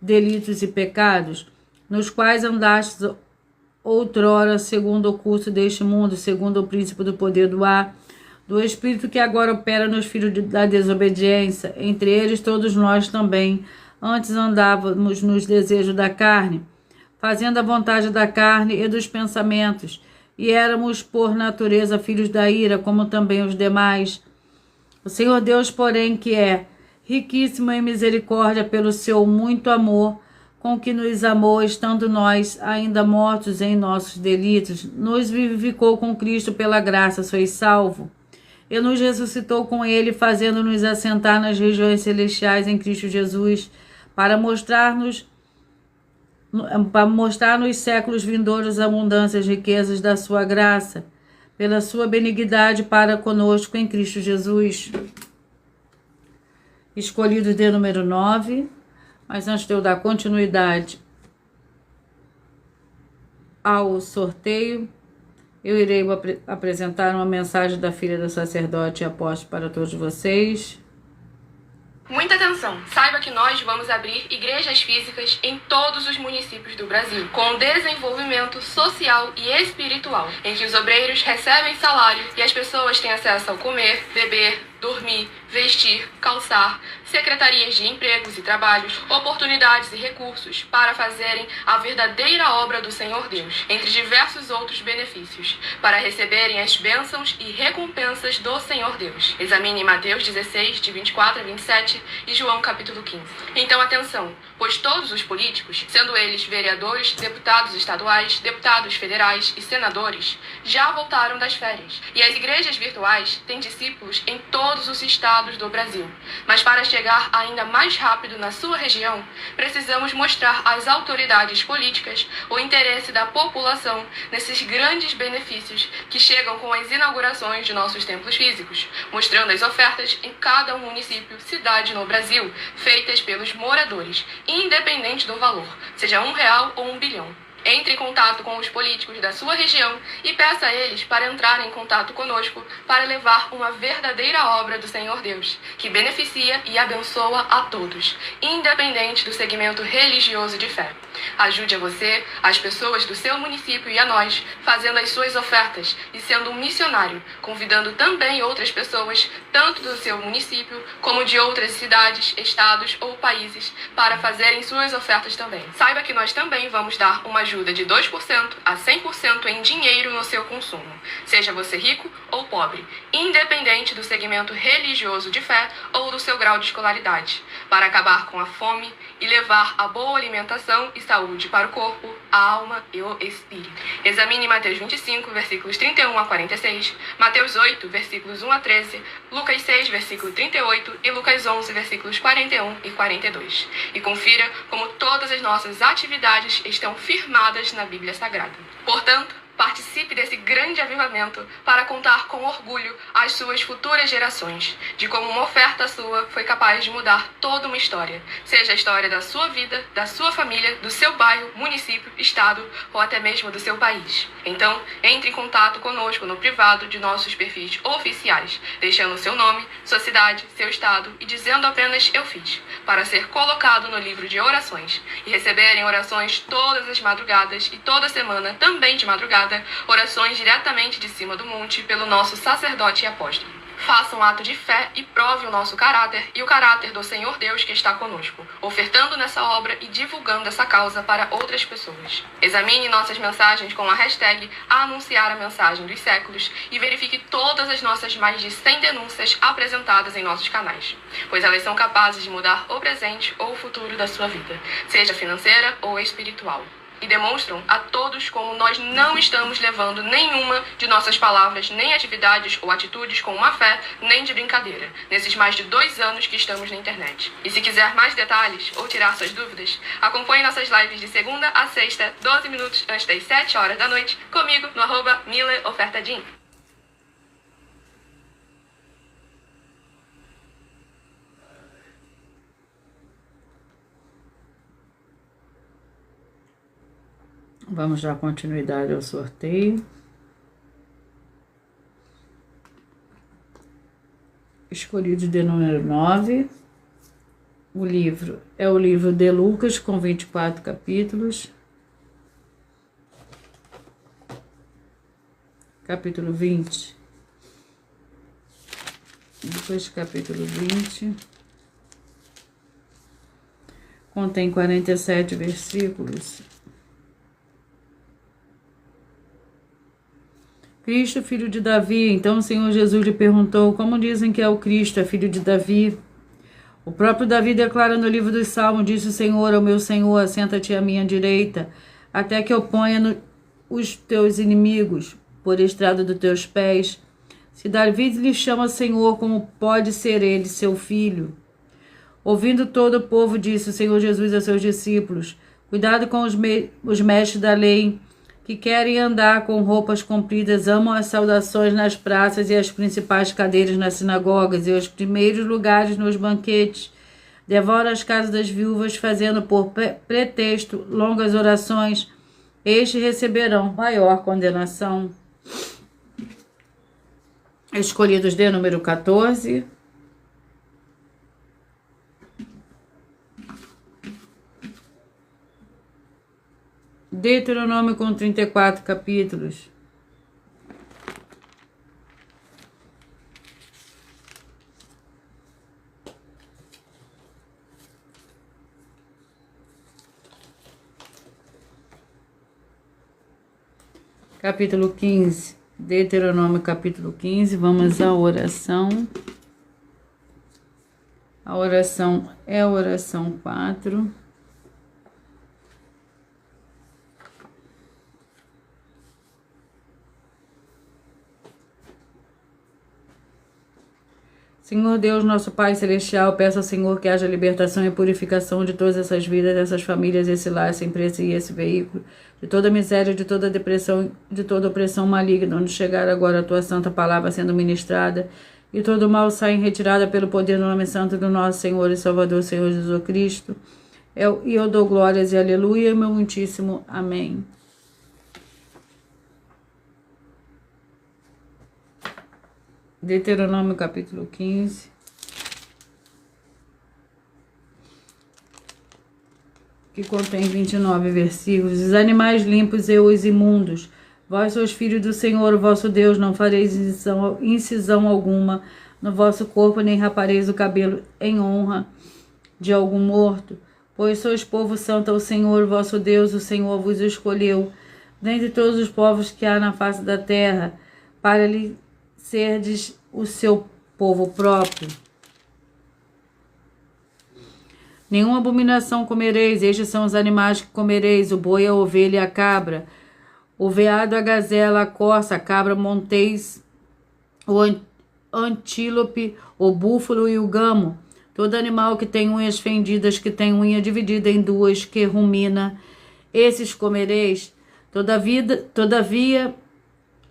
delitos e pecados, nos quais andastes outrora, segundo o curso deste mundo, segundo o príncipe do poder do ar, do espírito que agora opera nos filhos da desobediência. Entre eles todos nós também, antes andávamos nos desejos da carne, fazendo a vontade da carne e dos pensamentos, e éramos por natureza filhos da ira, como também os demais. O Senhor Deus, porém, que é riquíssimo em misericórdia pelo seu muito amor, com que nos amou, estando nós ainda mortos em nossos delitos, nos vivificou com Cristo, pela graça sois salvo, e nos ressuscitou com ele, fazendo-nos assentar nas regiões celestiais em Cristo Jesus, para mostrar nos séculos vindouros abundâncias riquezas da sua graça, pela sua benignidade para conosco em Cristo Jesus. Escolhido de número 9. Mas antes de eu dar continuidade ao sorteio, eu irei apresentar uma mensagem da filha do sacerdote e apóstolo para todos vocês. Muita atenção! Saiba que nós vamos abrir igrejas físicas em todos os municípios do Brasil, com desenvolvimento social e espiritual, em que os obreiros recebem salário e as pessoas têm acesso ao comer, beber, dormir, vestir, calçar, secretarias de empregos e trabalhos, oportunidades e recursos para fazerem a verdadeira obra do Senhor Deus, entre diversos outros benefícios, para receberem as bênçãos e recompensas do Senhor Deus. Examine Mateus 16, de 24 a 27 e João capítulo 15. Então atenção, pois todos os políticos, sendo eles vereadores, deputados estaduais, deputados federais e senadores, já voltaram das férias, e as igrejas virtuais têm discípulos em todos os estados do Brasil. Mas para chegar ainda mais rápido na sua região, precisamos mostrar às autoridades políticas o interesse da população nesses grandes benefícios que chegam com as inaugurações de nossos templos físicos, mostrando as ofertas em cada município, cidade no Brasil, feitas pelos moradores, independente do valor, seja R$1 ou 1 bilhão. Entre em contato com os políticos da sua região e peça a eles para entrar em contato conosco para levar uma verdadeira obra do Senhor Deus, que beneficia e abençoa a todos, independente do segmento religioso de fé. Ajude a você, as pessoas do seu município e a nós, fazendo as suas ofertas e sendo um missionário, convidando também outras pessoas, tanto do seu município como de outras cidades, estados ou países, para fazerem suas ofertas também. Saiba que nós também vamos dar uma ajuda de 2% a 100% em dinheiro no seu consumo, seja você rico ou pobre, independente do segmento religioso de fé ou do seu grau de escolaridade, para acabar com a fome e levar a boa alimentação e saúde para o corpo, a alma e o espírito. Examine Mateus 25, versículos 31 a 46, Mateus 8, versículos 1 a 13, Lucas 6, versículo 38 e Lucas 11, versículos 41 e 42. E confira como todas as nossas atividades estão firmadas na Bíblia Sagrada. Portanto, participe desse grande avivamento para contar com orgulho às suas futuras gerações, de como uma oferta sua foi capaz de mudar toda uma história, seja a história da sua vida, da sua família, do seu bairro, município, estado ou até mesmo do seu país. Então, entre em contato conosco no privado de nossos perfis oficiais, deixando seu nome, sua cidade, seu estado e dizendo apenas "eu fiz", para ser colocado no livro de orações e receberem orações todas as madrugadas e toda semana, também de madrugada, orações diretamente de cima do monte pelo nosso sacerdote e apóstolo. Faça um ato de fé e prove o nosso caráter e o caráter do Senhor Deus que está conosco, ofertando nessa obra e divulgando essa causa para outras pessoas. Examine nossas mensagens com a hashtag Anunciar a Mensagem dos Séculos e verifique todas as nossas mais de 100 denúncias apresentadas em nossos canais, pois elas são capazes de mudar o presente ou o futuro da sua vida, seja financeira ou espiritual. E demonstram a todos como nós não estamos levando nenhuma de nossas palavras, nem atividades ou atitudes com má fé, nem de brincadeira, nesses mais de 2 anos que estamos na internet. E se quiser mais detalhes ou tirar suas dúvidas, acompanhe nossas lives de segunda a sexta, 12 minutos antes das 7 horas da noite, comigo no @MileOfertaDin. Vamos dar continuidade ao sorteio. Escolhido de número 9. O livro é o livro de Lucas, com 24 capítulos. Capítulo 20. Depois capítulo 20. Contém 47 versículos. Cristo, filho de Davi. Então o Senhor Jesus lhe perguntou: como dizem que é o Cristo, é filho de Davi? O próprio Davi declara no livro dos Salmos: disse o Senhor ao meu Senhor, assenta-te à minha direita, até que eu ponha os teus inimigos por estrado dos teus pés. Se Davi lhe chama Senhor, como pode ser ele seu filho? Ouvindo todo o povo, disse o Senhor Jesus a seus discípulos: cuidado com os mestres da lei, que querem andar com roupas compridas, amam as saudações nas praças e as principais cadeiras nas sinagogas e os primeiros lugares nos banquetes. Devoram as casas das viúvas, fazendo por pretexto longas orações. Estes receberão maior condenação. Escolhidos de número 14. Deuteronômio, com 34 capítulos. Capítulo 15. Deuteronômio, capítulo 15. Vamos à oração. A oração é a oração 4. Senhor Deus, nosso Pai Celestial, peço ao Senhor que haja libertação e purificação de todas essas vidas, dessas famílias, esse lar, essa empresa e esse veículo, de toda miséria, de toda depressão, de toda opressão maligna, onde chegar agora a Tua Santa Palavra sendo ministrada, e todo mal sai em retirada pelo poder do nome santo do nosso Senhor e Salvador, Senhor Jesus Cristo. E eu dou glórias e aleluia, meu muitíssimo amém. Deuteronômio capítulo 15. Que contém 29 versículos. Os animais limpos e os imundos. Vós sois filhos do Senhor, o vosso Deus, não fareis incisão alguma no vosso corpo, nem rapareis o cabelo em honra de algum morto. Pois sois povo santo ao Senhor, vosso Deus, o Senhor vos escolheu dentre todos os povos que há na face da terra, para lhe serdes o seu povo próprio. Nenhuma abominação comereis, estes são os animais que comereis: o boi, a ovelha e a cabra, o veado, a gazela, a corça, a cabra montês, o antílope, o búfalo e o gamo, todo animal que tem unhas fendidas, que tem unha dividida em duas, que rumina, esses comereis. Todavia,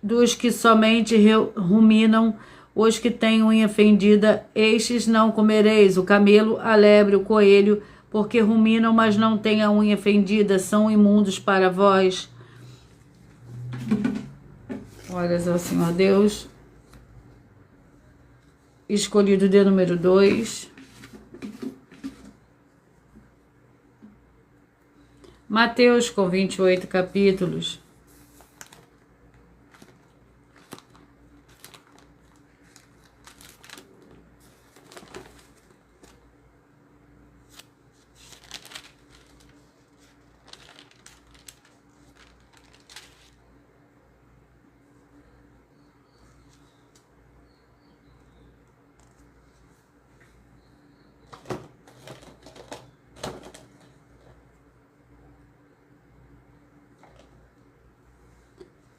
dos que somente ruminam, os que têm unha fendida, estes não comereis: o camelo, a lebre, o coelho, porque ruminam, mas não têm a unha fendida, são imundos para vós. Glórias ao Senhor Deus. Escolhido de número 2. Mateus, com 28 capítulos.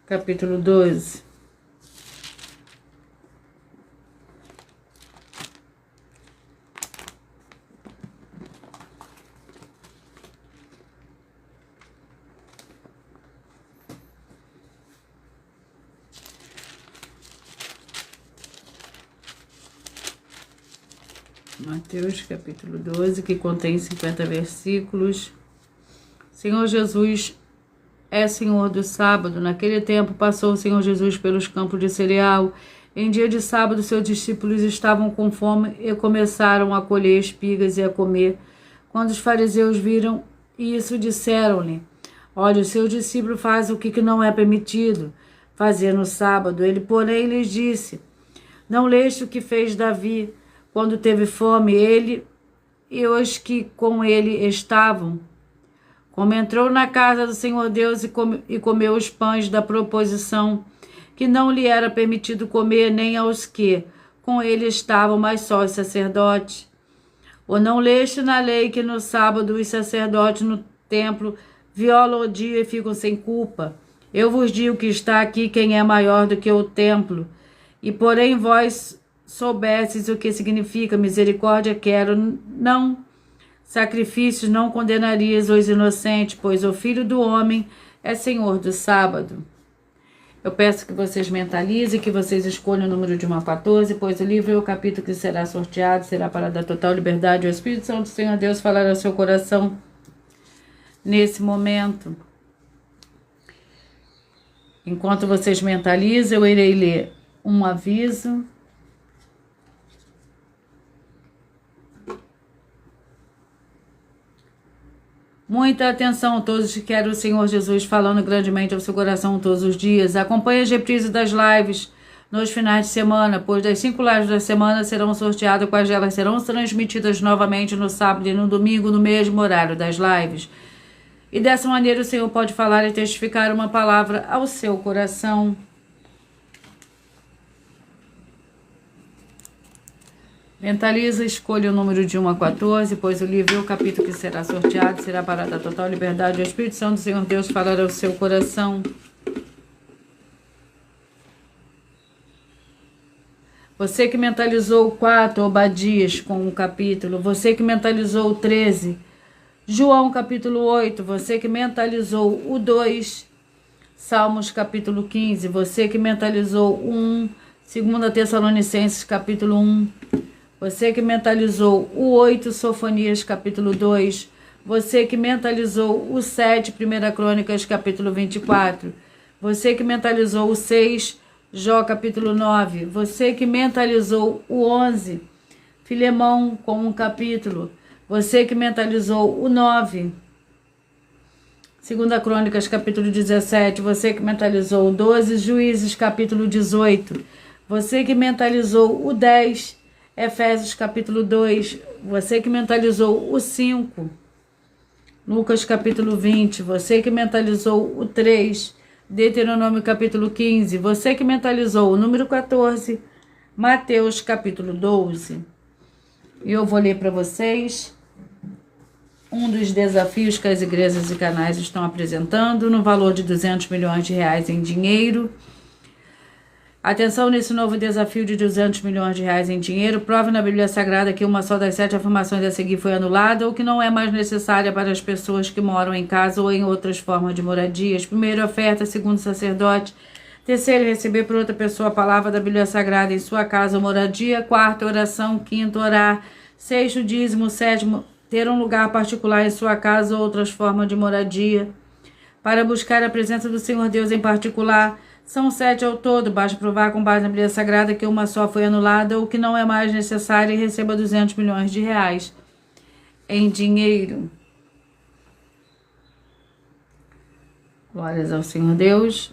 Capítulo 12. Mateus, capítulo 12, que contém 50 versículos. Senhor Jesus é Senhor do sábado. Naquele tempo passou o Senhor Jesus pelos campos de cereal. Em dia de sábado, seus discípulos estavam com fome e começaram a colher espigas e a comer. Quando os fariseus viram isso, disseram-lhe: olha, o seu discípulo faz o que não é permitido fazer no sábado. Ele, porém, lhes disse: não leste o que fez Davi quando teve fome, ele e os que com ele estavam? Como entrou na casa do Senhor Deus e comeu os pães da proposição, que não lhe era permitido comer nem aos que com ele estavam, mas só os sacerdotes. Ou não leste na lei que no sábado os sacerdotes no templo violam o dia e ficam sem culpa? Eu vos digo que está aqui quem é maior do que o templo. E porém vós soubestes o que significa misericórdia quero, não sacrifícios, não condenarias os inocentes, pois o Filho do Homem é Senhor do sábado. Eu peço que vocês mentalizem, que vocês escolham o número de 1 a 14, pois o livro e o capítulo que será sorteado será para dar total liberdade ao Espírito Santo do Senhor Deus falar ao seu coração nesse momento. Enquanto vocês mentalizam, eu irei ler um aviso. Muita atenção a todos que querem o Senhor Jesus falando grandemente ao seu coração todos os dias. Acompanhe as reprises das lives nos finais de semana, pois das 5 lives da semana serão sorteadas, quais elas serão transmitidas novamente no sábado e no domingo, no mesmo horário das lives. E dessa maneira o Senhor pode falar e testificar uma palavra ao seu coração. Mentaliza, escolha o número de 1 a 14, pois o livro e o capítulo que será sorteado será para dar total liberdade ao Espírito Santo do Senhor Deus falar ao seu coração. Você que mentalizou 4, Obadias com o capítulo. Você que mentalizou 13, João capítulo 8. Você que mentalizou o 2, Salmos capítulo 15. Você que mentalizou 1, 2 Tessalonicenses capítulo 1. Você que mentalizou o 8, Sofonias capítulo 2. Você que mentalizou o 7, 1 Crônicas capítulo 24. Você que mentalizou o 6, Jó capítulo 9. Você que mentalizou o 11, Filemão com um capítulo. Você que mentalizou o 9, 2 Crônicas capítulo 17. Você que mentalizou o 12, Juízes capítulo 18. Você que mentalizou o 10, Efésios capítulo 2, você que mentalizou o 5, Lucas capítulo 20, você que mentalizou o 3, Deuteronômio capítulo 15, você que mentalizou o número 14, Mateus capítulo 12. E eu vou ler para vocês um dos desafios que as igrejas e canais estão apresentando no valor de 200 milhões de reais em dinheiro. Atenção nesse novo desafio de 200 milhões de reais em dinheiro. Prove na Bíblia Sagrada que uma só das 7 afirmações a seguir foi anulada ou que não é mais necessária para as pessoas que moram em casa ou em outras formas de moradias. Primeiro, oferta. Segundo, sacerdote. Terceiro, receber por outra pessoa a palavra da Bíblia Sagrada em sua casa ou moradia. Quarto, oração. Quinto, orar. Sexto, dízimo. Sétimo, ter um lugar particular em sua casa ou outras formas de moradia. Para buscar a presença do Senhor Deus em particular. São 7 ao todo, basta provar com base na Bíblia Sagrada que uma só foi anulada ou que não é mais necessária e receba 200 milhões de reais em dinheiro. Glórias ao Senhor Deus.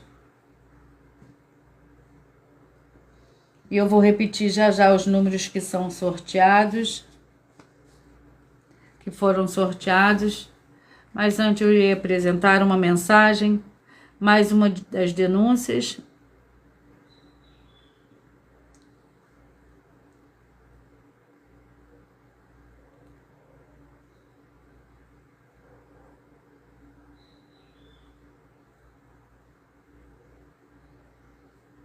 E eu vou repetir já já os números que são sorteados, que foram sorteados. Mas antes eu irei apresentar uma mensagem, mais uma das denúncias.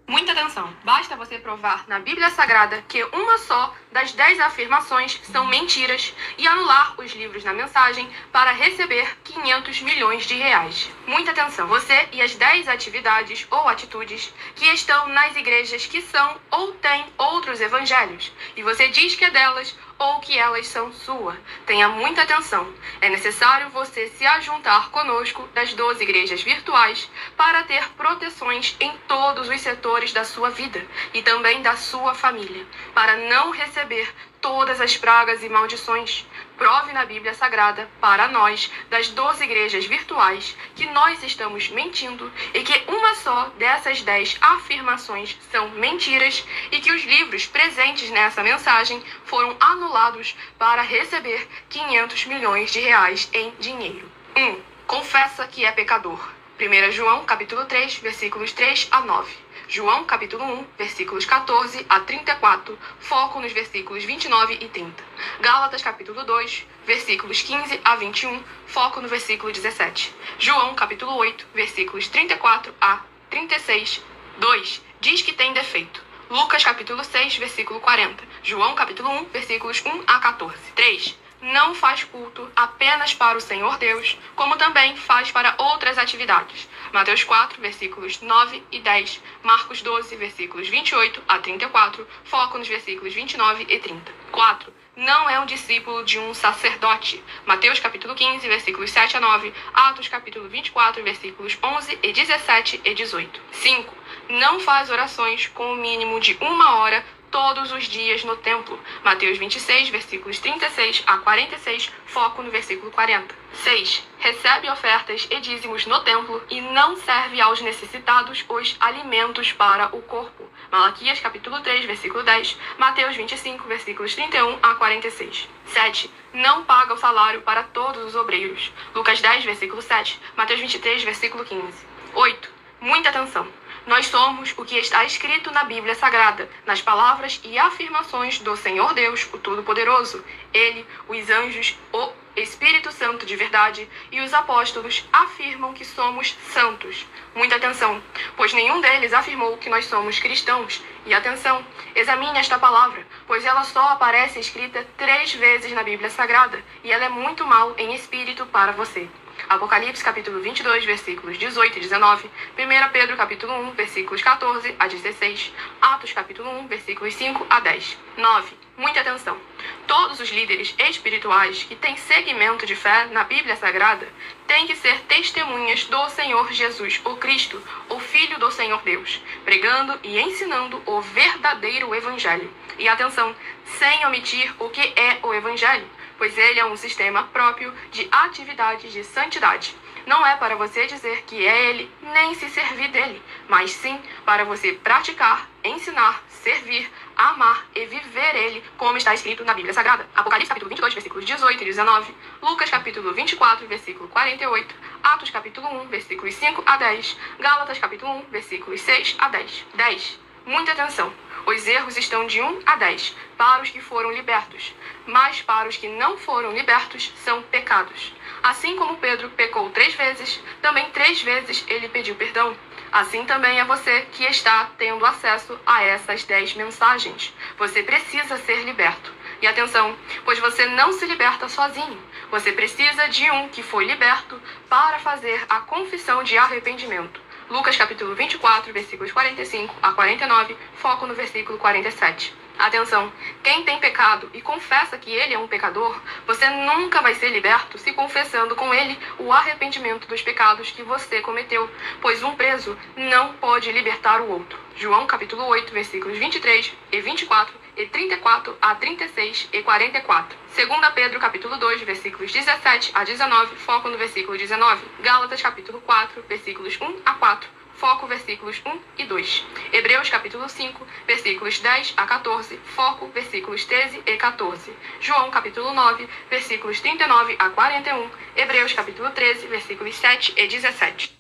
Muita atenção! Basta você provar na Bíblia Sagrada que uma só das 10 afirmações são mentiras e anular os livros na mensagem para receber 500 milhões de reais. Muita atenção! Você e as 10 atividades ou atitudes que estão nas igrejas que são ou têm outros evangelhos e você diz que é delas ou que elas são sua. Tenha muita atenção. É necessário você se ajuntar conosco das 12 igrejas virtuais para ter proteções em todos os setores da sua vida e também da sua família, para não receber todas as pragas e maldições. Prove na Bíblia Sagrada para nós, das 12 igrejas virtuais, que nós estamos mentindo e que uma só dessas 10 afirmações são mentiras e que os livros presentes nessa mensagem foram anulados para receber 500 milhões de reais em dinheiro. 1. Confessa que é pecador. 1 João, capítulo 3, versículos 3 a 9. João, capítulo 1, versículos 14 a 34, foco nos versículos 29 e 30. Gálatas, capítulo 2, versículos 15 a 21, foco no versículo 17. João, capítulo 8, versículos 34 a 36. 2. Diz que tem defeito. Lucas, capítulo 6, versículo 40. João, capítulo 1, versículos 1 a 14. 3. Não faz culto apenas para o Senhor Deus, como também faz para outras atividades. Mateus 4, versículos 9 e 10. Marcos 12, versículos 28 a 34. Foco nos versículos 29 e 30. 4. Não é um discípulo de um sacerdote. Mateus capítulo 15, versículos 7 a 9. Atos capítulo 24, versículos 11 e 17 e 18. 5. Não faz orações com o mínimo de 1 hora todos os dias no templo. Mateus 26, versículos 36 a 46, foco no versículo 40. 6. Recebe ofertas e dízimos no templo e não serve aos necessitados os alimentos para o corpo. Malaquias capítulo 3, versículo 10, Mateus 25, versículos 31 a 46. 7. Não paga o salário para todos os obreiros. Lucas 10, versículo 7, Mateus 23, versículo 15. 8. Muita atenção! Nós somos o que está escrito na Bíblia Sagrada, nas palavras e afirmações do Senhor Deus, o Todo-Poderoso. Ele, os anjos, o Espírito Santo de verdade e os apóstolos afirmam que somos santos. Muita atenção, pois nenhum deles afirmou que nós somos cristãos. E atenção, examine esta palavra, pois ela só aparece escrita 3 vezes na Bíblia Sagrada e ela é muito mal em espírito para você. Apocalipse capítulo 22, versículos 18 e 19, 1 Pedro capítulo 1, versículos 14 a 16, Atos capítulo 1, versículos 5 a 10. 9. Muita atenção! Todos os líderes espirituais que têm segmento de fé na Bíblia Sagrada têm que ser testemunhas do Senhor Jesus, o Cristo, o Filho do Senhor Deus, pregando e ensinando o verdadeiro Evangelho. E atenção, sem omitir o que é o Evangelho, pois ele é um sistema próprio de atividades de santidade. Não é para você dizer que é ele, nem se servir dele, mas sim para você praticar, ensinar, servir, amar e viver ele, como está escrito na Bíblia Sagrada. Apocalipse capítulo 22, versículos 18 e 19, Lucas capítulo 24, versículo 48, Atos capítulo 1, versículos 5 a 10, Gálatas capítulo 1, versículos 6 a 10. 10. Muita atenção! Os erros estão de 1 a 10 para os que foram libertos, mas para os que não foram libertos são pecados. Assim como Pedro pecou 3 vezes, também 3 vezes ele pediu perdão. Assim também é você que está tendo acesso a essas 10 mensagens. Você precisa ser liberto. E atenção, pois você não se liberta sozinho. Você precisa de um que foi liberto para fazer a confissão de arrependimento. Lucas capítulo 24, versículos 45 a 49, foco no versículo 47. Atenção, quem tem pecado e confessa que ele é um pecador, você nunca vai ser liberto se confessando com ele o arrependimento dos pecados que você cometeu, pois um preso não pode libertar o outro. João capítulo 8, versículos 23 e 24 e 34 a 36 e 44. 2 Pedro, capítulo 2, versículos 17 a 19, foco no versículo 19. Gálatas, capítulo 4, versículos 1 a 4, foco versículos 1 e 2. Hebreus, capítulo 5, versículos 10 a 14, foco versículos 13 e 14. João, capítulo 9, versículos 39 a 41. Hebreus, capítulo 13, versículos 7 e 17.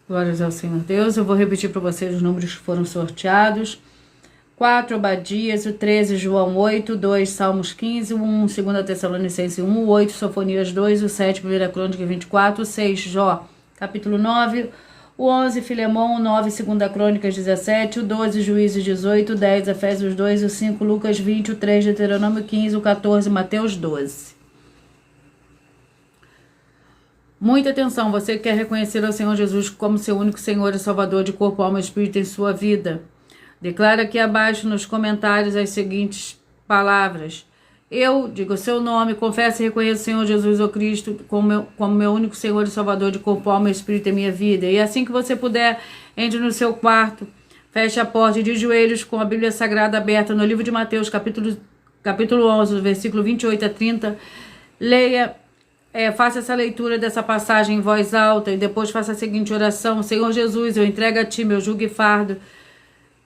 Glórias ao Senhor Deus. Eu vou repetir para vocês os números que foram sorteados. 4, Obadias, o 13, João 8, 2, Salmos 15, 1, 2 Tessalonicenses 1, 8, Sofonias 2, o 7, 1 Crônica 24, 6, Jó, capítulo 9, o 11, Filemão, o 9, 2 Crônicas 17, o 12, Juízes 18, o 10, Efésios 2, o 5, Lucas 20, o 3, Deuteronômio 15, o 14, Mateus 12. Muita atenção, você que quer reconhecer ao Senhor Jesus como seu único Senhor e Salvador de corpo, alma e espírito em sua vida. Declara aqui abaixo nos comentários as seguintes palavras. Eu, digo o seu nome, confesso e reconheço o Senhor Jesus o Cristo como meu único Senhor e Salvador de corpo, alma e espírito em minha vida. E assim que você puder, entre no seu quarto, feche a porta e de joelhos com a Bíblia Sagrada aberta no livro de Mateus, capítulo 11, versículo 28 a 30. Leia, faça essa leitura dessa passagem em voz alta e depois faça a seguinte oração. Senhor Jesus, eu entrego a Ti meu jugo e fardo,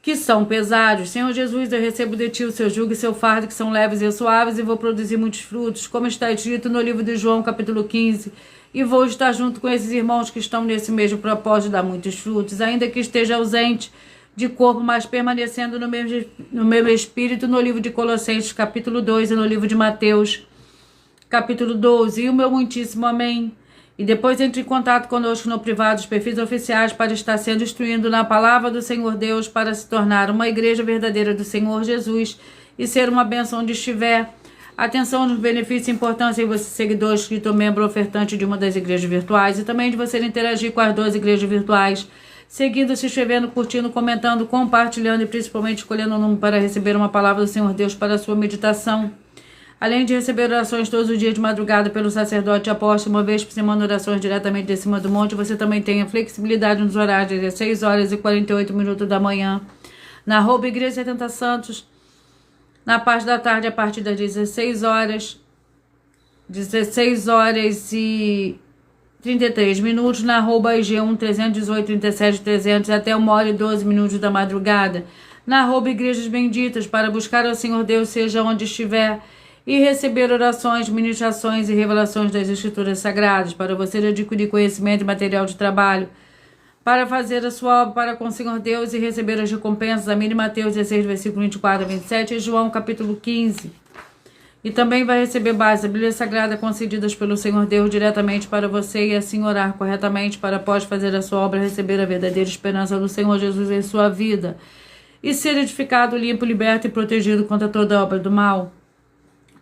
que são pesados. Senhor Jesus, eu recebo de Ti o seu jugo e seu fardo, que são leves e suaves, e vou produzir muitos frutos, como está escrito no livro de João, capítulo 15, e vou estar junto com esses irmãos que estão nesse mesmo propósito de dar muitos frutos, ainda que esteja ausente de corpo, mas permanecendo no mesmo espírito, no livro de Colossenses, capítulo 2, e no livro de Mateus, capítulo 12, e o meu muitíssimo amém. E depois entre em contato conosco no privado, os perfis oficiais, para estar sendo instruindo na palavra do Senhor Deus, para se tornar uma igreja verdadeira do Senhor Jesus e ser uma bênção onde estiver. Atenção nos benefícios e importância em você, seguidor, inscrito ou membro ofertante de uma das igrejas virtuais, e também de você interagir com as 2 igrejas virtuais, seguindo, se inscrevendo, curtindo, comentando, compartilhando e principalmente escolhendo um número para receber uma palavra do Senhor Deus para a sua meditação. Além de receber orações todos os dias de madrugada pelo sacerdote apóstolo, uma vez por semana, orações diretamente de cima do monte, você também tem a flexibilidade nos horários de 6 horas e 48 minutos da manhã, na @Igreja 70 Santos, na parte da tarde a partir das 16 horas e 33 minutos, na @IG1 318 37 300 até 1 hora e 12 minutos da madrugada, na @Igrejas Benditas, para buscar ao Senhor Deus, seja onde estiver, e receber orações, ministrações e revelações das Escrituras Sagradas, para você adquirir conhecimento e material de trabalho, para fazer a sua obra para com o Senhor Deus e receber as recompensas, a mim, Mateus 16, versículo 24 a 27, e João, capítulo 15. E também vai receber bases da Bíblia Sagrada concedidas pelo Senhor Deus diretamente para você, e assim orar corretamente para, após fazer a sua obra, receber a verdadeira esperança do Senhor Jesus em sua vida e ser edificado, limpo, liberto e protegido contra toda obra do mal.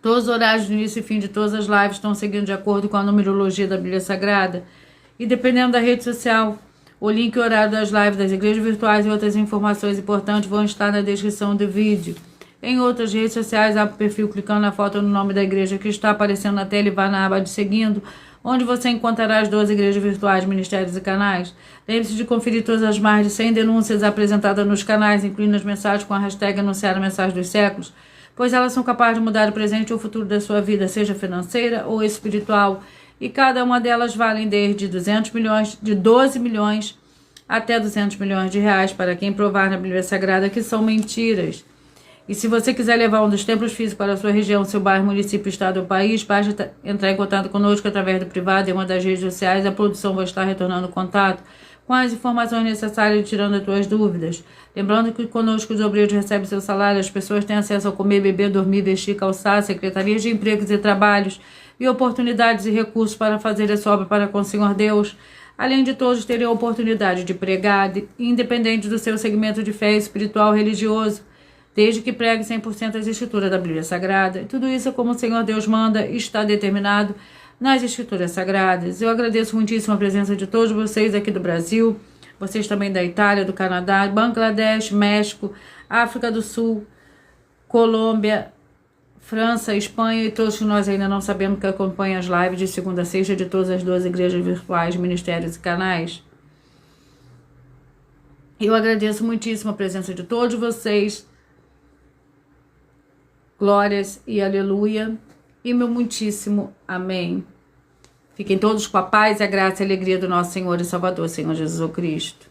Todos os horários do início e fim de todas as lives estão seguindo de acordo com a numerologia da Bíblia Sagrada. E dependendo da rede social, o link e o horário das lives das igrejas virtuais e outras informações importantes vão estar na descrição do vídeo. Em outras redes sociais, abre o perfil clicando na foto no nome da igreja que está aparecendo na tela e vá na aba de seguindo, onde você encontrará as 12 igrejas virtuais, ministérios e canais. Lembre-se de conferir todas as mais de 100 denúncias apresentadas nos canais, incluindo as mensagens com a hashtag Anunciar a Mensagem dos Séculos, pois elas são capazes de mudar o presente ou o futuro da sua vida, seja financeira ou espiritual, e cada uma delas valem desde 12 milhões até 200 milhões de reais, para quem provar na Bíblia Sagrada que são mentiras. E se você quiser levar um dos templos físicos para a sua região, seu bairro, município, estado ou país, basta entrar em contato conosco através do privado em uma das redes sociais. A produção vai estar retornando contato com as informações necessárias e tirando as tuas dúvidas. Lembrando que conosco os obreiros recebem seu salário, as pessoas têm acesso a comer, beber, dormir, vestir, calçar, secretarias de empregos e trabalhos e oportunidades e recursos para fazer essa obra para com o Senhor Deus. Além de todos terem a oportunidade de pregar, independente do seu segmento de fé espiritual religioso, desde que pregue 100% as escrituras da Bíblia Sagrada. Tudo isso é como o Senhor Deus manda e está determinado nas escrituras sagradas. Eu agradeço muitíssimo a presença de todos vocês aqui do Brasil, vocês também da Itália, do Canadá, Bangladesh, México, África do Sul, Colômbia, França, Espanha e todos que nós ainda não sabemos que acompanham as lives de segunda a sexta de todas as 12 igrejas virtuais, ministérios e canais. Eu agradeço muitíssimo a presença de todos vocês. Glórias e aleluia. E meu muitíssimo amém. Fiquem todos com a paz, a graça e a alegria do nosso Senhor e Salvador, Senhor Jesus Cristo.